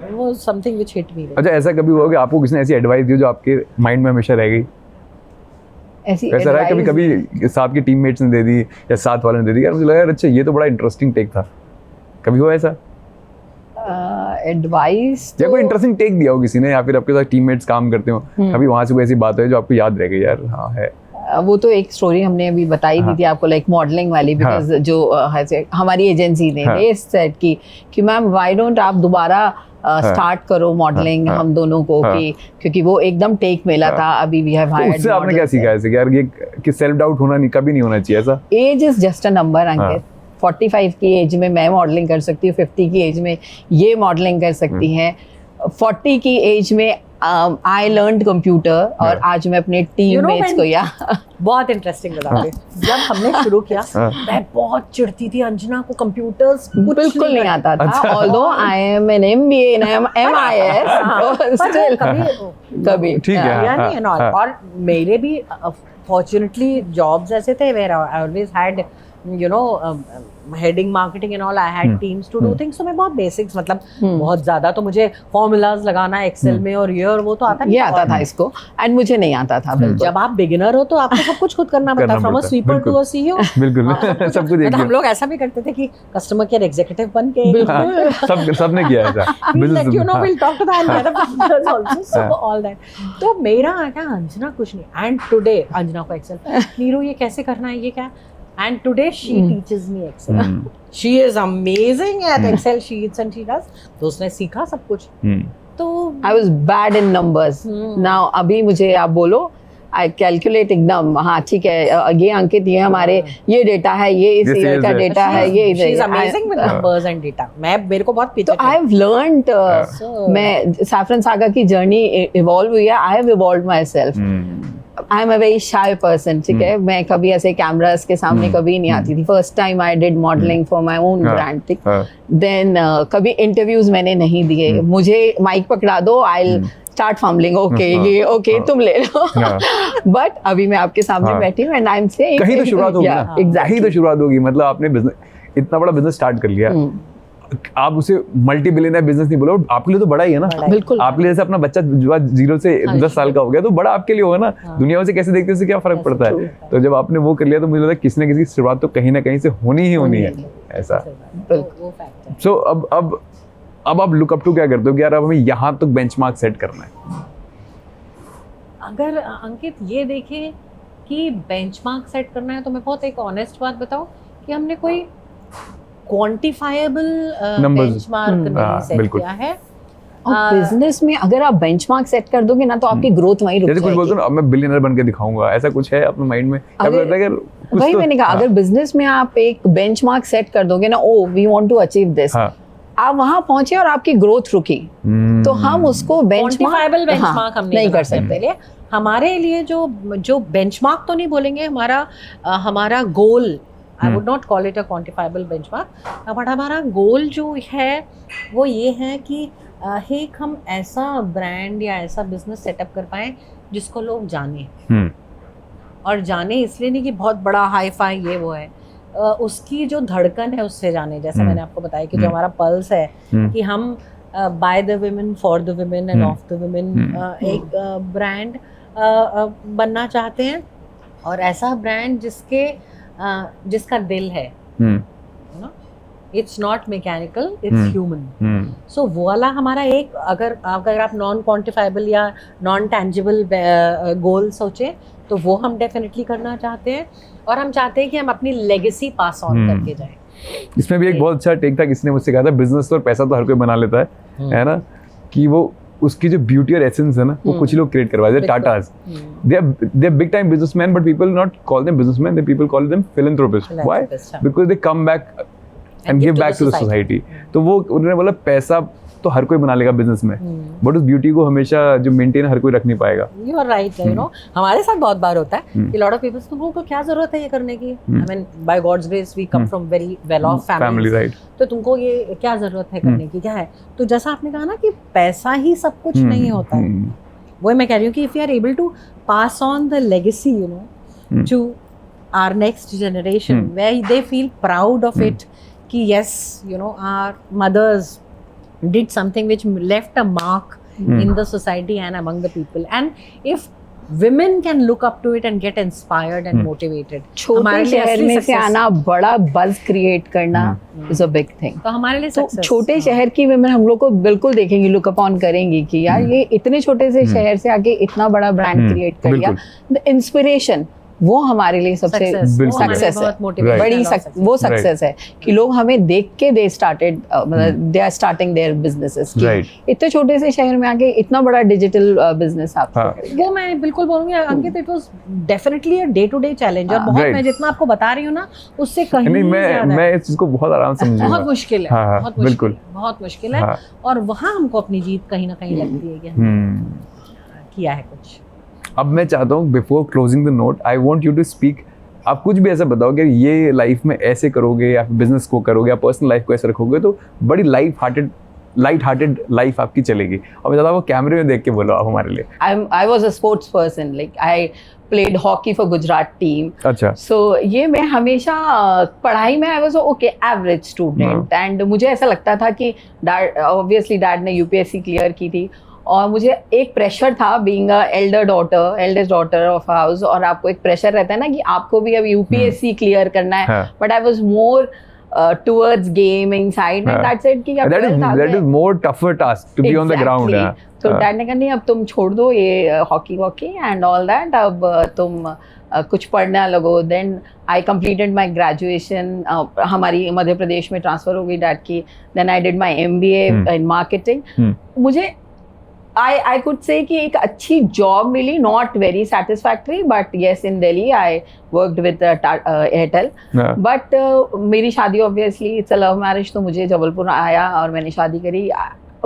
it was something which hit me. अच्छा, ऐसा कभी हुआ कि आपको किसी ने ऐसी एडवाइस दी जो आपके माइंड में हमेशा रह गई? ऐसा रहा है कभी साथ के टीममेट्स ने दे दी या साथ वाले ने दे दी, यार मुझे लगा यार अच्छा ये तो बड़ा इंटरेस्टिंग टेक था, कभी हुआ ऐसा? एडवाइस या कोई इंटरेस्टिंग टेक दिया हो किसी ने, या फिर आपके साथ टीममेट्स काम करते हो, कभी वहां से कोई ऐसी बात है जो आपको याद रह गई, यार हाँ है? वो तो एक स्टोरी हमने अभी बताई दी थी आपको, लाइक मॉडलिंग वाली, बिकॉज जो हमारी एजेंसी ने दे सेड कि मैम व्हाई डोंट आप दोबारा स्टार्ट करो मॉडलिंग हम दोनों को, क्योंकि वो एकदम टेक मिला था। अभी वी हैव हायर्ड। उससे आपने क्या सीखा है यार, ये कि सेल्फ डाउट होना नहीं, कभी नहीं होना चाहिए ऐसा? Age is just a number Ankit. 45 की एज में मैं मॉडलिंग कर सकती हूँ, 50 की एज में ये मॉडलिंग कर सकती हैं, 40 की एज में आई लर्नड कंप्यूटर, और आज मैं अपने टीममेट्स को बहुत इंटरेस्टिंग लगा। जब हमने शुरू किया, मैं बहुत चिढ़ती थी अंजना को कंप्यूटर्स बिल्कुल नहीं आता था, although I am an MBA and MIS, still कभी ठीक है। और मेरे भी फॉर्चुनेटली जॉब्स ऐसे थे where I always had heading marketing and all, I had teams to do things, so मैं बहुत basics, मतलब बहुत ज़्यादा तो मुझे formulas लगाना Excel में और ये और वो तो आता नहीं, ये आता था इसको, and मुझे नहीं आता था बिल्कुल। जब आप beginner हो तो आपको सब कुछ खुद करना पड़ता है, from a sweeper to a CEO, बिल्कुल सब कुछ। हम लोग ऐसा भी करते थे कि customer care executive बन के, सबने किया ऐसा, we'll talk to the other partners also, so all that। तो मेरा क्या, अंजना कुछ नहीं, and today अंजना को Excel, नीरू ये कैसे करना है, ये क्या, and today she teaches me Excel. She is amazing at Excel sheets and she does, तो उसने सीखा सब कुछ। तो I was bad in numbers. Now अभी मुझे आप बोलो, I calculate एकदम, हाँ ठीक है, ये अंकित ये हमारे ये डेटा है, ये इस ईयर का डेटा है, ये she is amazing with numbers and data. मेरे को बहुत पीछे। तो I have learned, मैं सैफरन सागा की जर्नी इवॉल्व हुई है, I have evolved myself. I am a very shy person, ठीक है, मैं कभी ऐसे कैमरास के सामने कभी नहीं आती थी। First time I did modelling for my own brand, ठीक। देन कभी इंटरव्यूज मैंने नहीं दिए, मुझे माइक पकड़ा दो, आई स्टार्ट फम्बलिंग, ओके तुम ले लो। बट अभी मैं आपके सामने बैठी हूँ एंड आई एम सेइंग कहीं तो शुरुआत होगी ना, कहीं तो शुरुआत होगी। मतलब आपने बिजनेस, इतना बड़ा बिजनेस स्टार्ट कर लिया, आप उसे मल्टी बिलियनर बिजनेस नहीं बोलो, आपके लिए तो बड़ा ही है ना। बिल्कुल, आपके लिए जैसे अपना बच्चा 0 से 10 साल का हो गया तो बड़ा आपके लिए होगा ना। दुनिया से कैसे देखते हैं उससे क्या फर्क पड़ता है। तो जब आपने वो कर लिया तो मुझे लगता है किसी न किसी की शुरुआत तो कहीं ना कहीं से होनी ही होनी है ऐसा। सो अब आप लुक अप टू क्या करते हो कि यार अब हमें यहाँ तक बेंचमार्क सेट करना है? अगर अंकित ये देखें कि बेंचमार्क सेट करना है तो मैं बहुत एक ऑनेस्ट बात बताऊं कि हमने कोई क्वांटिफाइबल बेंचमार्क नहीं सेट किया है। और बिजनेस में अगर आप बेंचमार्क सेट कर दोगे ना तो आपकी ग्रोथ वहीं रुक जैसे कुछ बोलते जाएगी। हो ना, अब मैं बिलियनर बन के दिखाऊंगा, ऐसा कुछ है अपने माइंड में? वही मैंने कहा, अगर बिजनेस में आप एक बेंचमार्क सेट कर दोगे ना, oh we want to achieve this, आप वहां पहुंचे और आपकी ग्रोथ रुकी, तो हम उसको क्वांटिफाइबल बेंचमार्क हम नहीं कर सकते। हमारे लिए जो बेंचमार्क तो नहीं बोलेंगे, हमारा goal, I would not call it a quantifiable benchmark, but हमारा गोल जो है वो ये है कि एक हम ऐसा ब्रांड या ऐसा बिजनेस सेटअप कर पाए जिसको लोग जाने, और जाने इसलिए नहीं कि बहुत बड़ा हाई फाई ये वो है, उसकी जो धड़कन है उससे जाने। जैसे मैंने आपको बताया कि जो हमारा पल्स है कि हम by the women for the women and of the women एक ब्रांड बनना चाहते हैं, और ऐसा ब्रांड जिसका दिल है, it's not mechanical, it's human. So वो वाला हमारा एक, अगर आप नॉन क्वांटिफाइबल या नॉन टैंजिबल गोल सोचे तो वो हम डेफिनेटली करना चाहते हैं, और हम चाहते हैं कि हम अपनी लेगेसी पास ऑन करके जाएं। इसमें भी एक बहुत अच्छा टेक था, किसने मुझसे कहा था, बिजनेस तो और पैसा तो हर कोई बना लेता है ना, कि वो उसकी जो ब्यूटी और एसेंस है ना वो कुछ लोग क्रिएट करवा देते। Tatas, they are big time businessmen, but people not call them businessmen, they people call them philanthropists. Why? Because they come back and give back to the society. तो वो उन्होंने बोला पैसा तो हर कोई बना लेगा बिजनेस में, बट उस ब्यूटी को हमेशा जो मेंटेन हर कोई रख नहीं पाएगा। You are right, you know, हमारे साथ बहुत बार होता है कि lot of people तुमको क्या जरूरत है ये करने की, I mean by God's grace we come from very well off families, right? तो तुमको ये क्या जरूरत है करने की, क्या है? तो जैसा आपने कहा ना कि पैसा ही सब कुछ नहीं होता है, वो मैं कह रही हूँ कि if you are able to pass on the legacy, you know, to our next generation, where they feel proud of it, कि yes, you know, our mothers did something which left a mark in the society and among the people, and if women can look up to it and get inspired and motivated, छोटे शहर में से आना, बड़ा बज़ क्रिएट करना is a big thing। तो हमारे लिए तो छोटे शहर की women हम लोग को बिल्कुल देखेंगी, लुक अपॉन करेंगी कि यार ये इतने छोटे से शहर से आके इतना बड़ा ब्रांड क्रिएट कर लिया। द इंस्पिरेशन वो हमारे लिए सबसे सक्सेस है, बड़ी वो सक्सेस है कि लोग हमें देख के दे स्टार्टेड, मतलब they are starting their businesses. इतने छोटे से शहर में आके इतना बड़ा डिजिटल बिजनेस आप, वो मैं बिल्कुल बोलूंगी Ankit, it was definitely a day to day challenge, और बहुत मैं जितना आपको बता रही हूँ ना उससे कहीं नहीं, मैं इस चीज को बहुत आराम से समझूंगा। बहुत मुश्किल है, बहुत मुश्किल है, और वहाँ हमको अपनी जीत कहीं ना कहीं लगती है कि किया है कुछ। अब मैं चाहता हूँ before closing the note, I want you to speak, आप कुछ भी ऐसा बताओ कि ये लाइफ में ऐसे करोगे या बिजनेस को करोगे या पर्सनल लाइफ को ऐसे रखोगे तो बड़ी लाइट हार्टेड लाइफ आपकी चलेगी। अब मैं चाहता हूँ वो कैमरे में देख के बोलो आप हमारे लिए। I was a sports person, like I played hockey for Gujarat team. अच्छा। सो ये मैं हमेशा पढ़ाई में I was okay average student, and मुझे ऐसा लगता था कि ऑब्वियसली डैड ने यूपीएससी क्लियर की थी, और मुझे एक प्रेशर था being a eldest daughter of house, और आपको एक प्रेशर रहता है ना कि आपको भी अब यूपीएससी क्लियर करना है, but I was more towards gaming side, and that's it कि that is more tougher task to be on the ground। तो डैड ने कहा नहीं अब तुम छोड़ दो ये हॉकी एंड ऑल दैट, अब तुम कुछ पढ़ना लगो। Then I completed my graduation, हमारी मध्य प्रदेश में ट्रांसफर हो गई डैड की। Then I did my MBA in marketing. मुझे I could say कि एक अच्छी जॉब मिली, not very satisfactory, but yes in Delhi I worked with Airtel, but मेरी शादी obviously it's a love marriage, तो मुझे जबलपुर आया और मैंने शादी करी।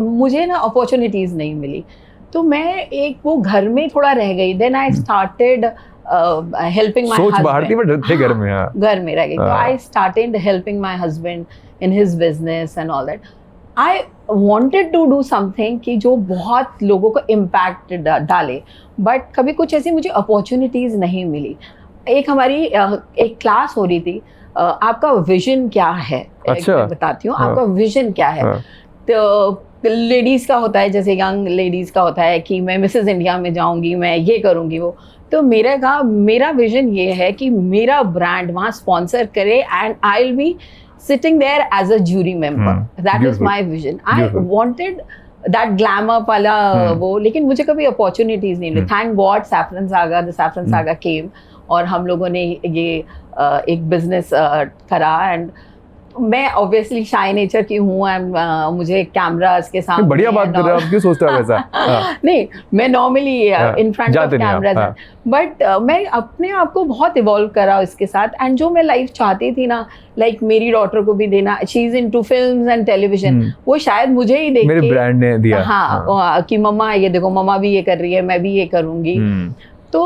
मुझे ना opportunities नहीं मिली, तो मैं एक वो घर में थोड़ा रह गई। Then I started helping my husband। सोच बाहर थी बट थे घर में। घर में रह गई, तो I started helping my husband in his business and all that। I wanted to do something कि जो बहुत लोगों को इम्पैक्ट डाले, बट कभी कुछ ऐसी मुझे अपॉर्चुनिटीज़ नहीं मिली। एक हमारी एक क्लास हो रही थी, आपका विजन क्या है? अच्छा। बताती हूँ आपका विजन क्या है। तो लेडीज़ का होता है, जैसे यंग लेडीज़ का होता है कि मैं मिसेस इंडिया में जाऊँगी, मैं ये करूँगी वो। तो मेरा विजन ये है कि मेरा ब्रांड वहाँ स्पॉन्सर करे, and I will be sitting there as a jury member। That is my vision। I wanted that glamour वाला वो, लेकिन मुझे कभी opportunities नहीं मिली। Thank God Saffron Saga, the Saffron Saga came, और हम लोगों ने ये एक business करा, and मैं ऑब्वियसली शाय नेचर की हूँ, मुझे कैमरास के सामने बढ़िया बात कर रहे हो आप, क्यों सोचते हो वैसा? नहीं, मैं normally in front of cameras, but मैं अपने आप को बहुत इवॉल्व करा इसके साथ, एंड जो मैं लाइफ चाहती थी ना, लाइक मेरी डॉटर को भी देना, she is into films and television, वो शायद मुझे ही देख मेरे ब्रांड ने दिया, हाँ, कि मम्मा ये देखो, मम्मा भी ये कर रही है, मैं भी ये करूँगी। तो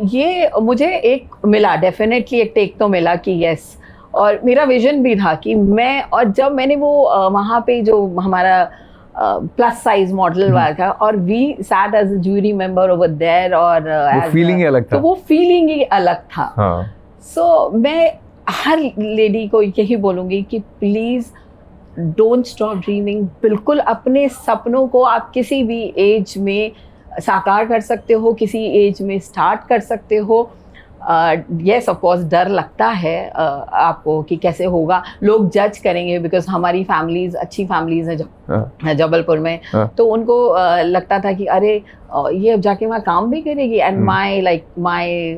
ये मुझे एक मिला, डेफिनेटली एक टेक तो मिला कि यस, और मेरा विजन भी था कि मैं, और जब मैंने वो वहाँ पे जो हमारा प्लस साइज मॉडल वाला था, और we sat as a jury member over there, और वो फीलिंग ही अलग था, तो वो फीलिंग ही अलग था। सो मैं हर लेडी को यही बोलूँगी कि प्लीज़ डोंट स्टॉप ड्रीमिंग। बिल्कुल अपने सपनों को आप किसी भी एज में साकार कर सकते हो, किसी एज में स्टार्ट कर सकते हो। यस ऑफ कोर्स डर लगता है आपको कि कैसे होगा, लोग जज करेंगे, बिकॉज हमारी फैमिलीज अच्छी फैमिलीज हैं जबलपुर में, तो उनको लगता था कि अरे ये अब जाके वहाँ काम भी करेगी, and my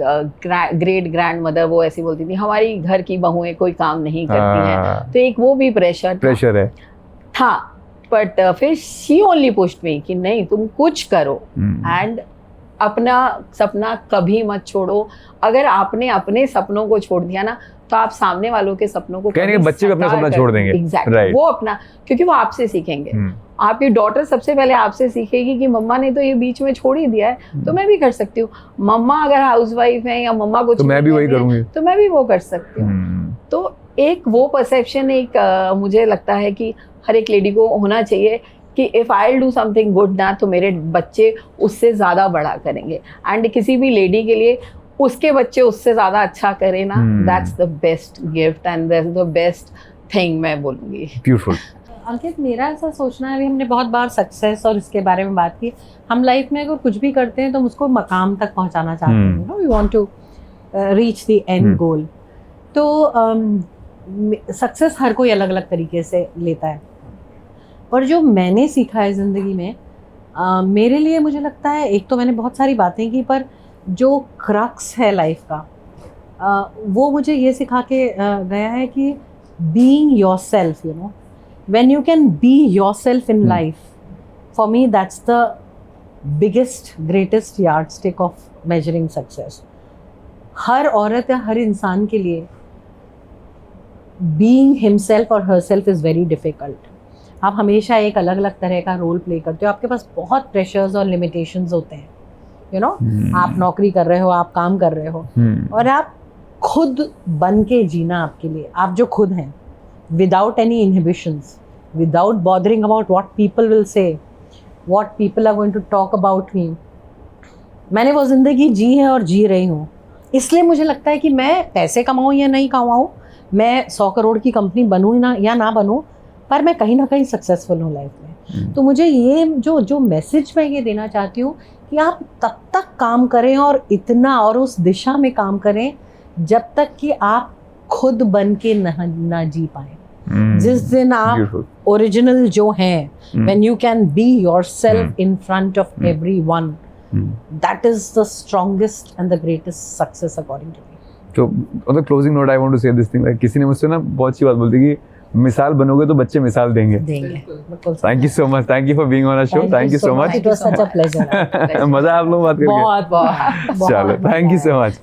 great grand mother वो ऐसी बोलती थी, हमारी घर की बहुएं कोई काम नहीं करती हैं, तो एक वो भी प्रेशर है था। बट फिर शी ओनली पुश्ड मी कि नहीं, तुम कुछ करो, एंड अपना सपना कभी मत छोड़ो। अगर आपने अपने सपनों को छोड़ दिया ना, तो आप सामने वालों के सपनों को कहीं बच्चे भी अपना सपना छोड़ देंगे। एग्जैक्टली, वो अपना, क्योंकि वो आपसे सीखेंगे। आपकी डॉटर सबसे पहले आपसे सीखेगी कि मम्मा ने तो ये बीच में छोड़ ही दिया है, तो मैं भी कर सकती हूँ। मम्मा अगर हाउसवाइफ है या मम्मा को तो मैं भी वही करूँगी, तो मैं भी वो कर सकती हूँ। तो एक वो परसेप्शन एक मुझे लगता है कि हर एक लेडी को होना चाहिए कि if I will do something good ना, तो मेरे बच्चे उससे ज़्यादा बड़ा करेंगे, एंड किसी भी लेडी के लिए उसके बच्चे उससे ज़्यादा अच्छा करें ना, that's the best gift and that's the best thing, मैं बोलूँगी। ब्यूटीफुल। अंकित, मेरा ऐसा सोचना है, अभी हमने बहुत बार सक्सेस और इसके बारे में बात की, हम लाइफ में अगर कुछ भी करते हैं तो हम उसको मकाम तक पहुंचाना चाहते हैं, no, we want to reach the end goal. तो सक्सेस हर कोई अलग अलग तरीके से लेता है, और जो मैंने सीखा है ज़िंदगी में, मेरे लिए मुझे लगता है, एक तो मैंने बहुत सारी बातें की, पर जो क्रक्स है लाइफ का, वो मुझे ये सिखा के गया है कि being yourself, you know, when you can be yourself in life, for me that's the biggest greatest yardstick of measuring success. हर औरत या हर इंसान के लिए बीइंग हिमसेल्फ और हरसेल्फ इज़ वेरी डिफ़िकल्ट। आप हमेशा एक अलग अलग तरह का रोल प्ले करते हो, आपके पास बहुत प्रेशर्स और लिमिटेशंस होते हैं, यू नो, आप नौकरी कर रहे हो, आप काम कर रहे हो, और आप खुद बन के जीना आपके लिए, आप जो खुद हैं, without any inhibitions, without bothering about what people will say, what people are going to talk about me. मैंने वो ज़िंदगी जी है और जी रही हूँ, इसलिए मुझे लगता है कि मैं पैसे कमाऊँ या नहीं कमाऊँ, मैं 100 करोड़ की कंपनी बनूँ या ना बनूँ, पर मैं कहीं ना कहीं सक्सेसफुल हूँ लाइफ में। तो मुझे ये जो मैसेज मैं ये देना चाहती हूँ कि आप तब तक काम करें और इतना और उस दिशा में काम करें जब तक कि आप खुद बन के ना जी पाए। जिस दिन आप ओरिजिनल जो हैं, when you can be yourself in front of everyone, that is the strongest and the greatest success according to me. So on the closing note I want to say this thing, किसी ने मुझसे ना बहुत अच्छी बात बोलती कि मिसाल बनोगे तो बच्चे मिसाल देंगे। Thank you so much, thank you for being on our show, thank you so much, it was such a pleasure. मजा आप लोग बात करके, बहुत चलो, थैंक यू सो मच।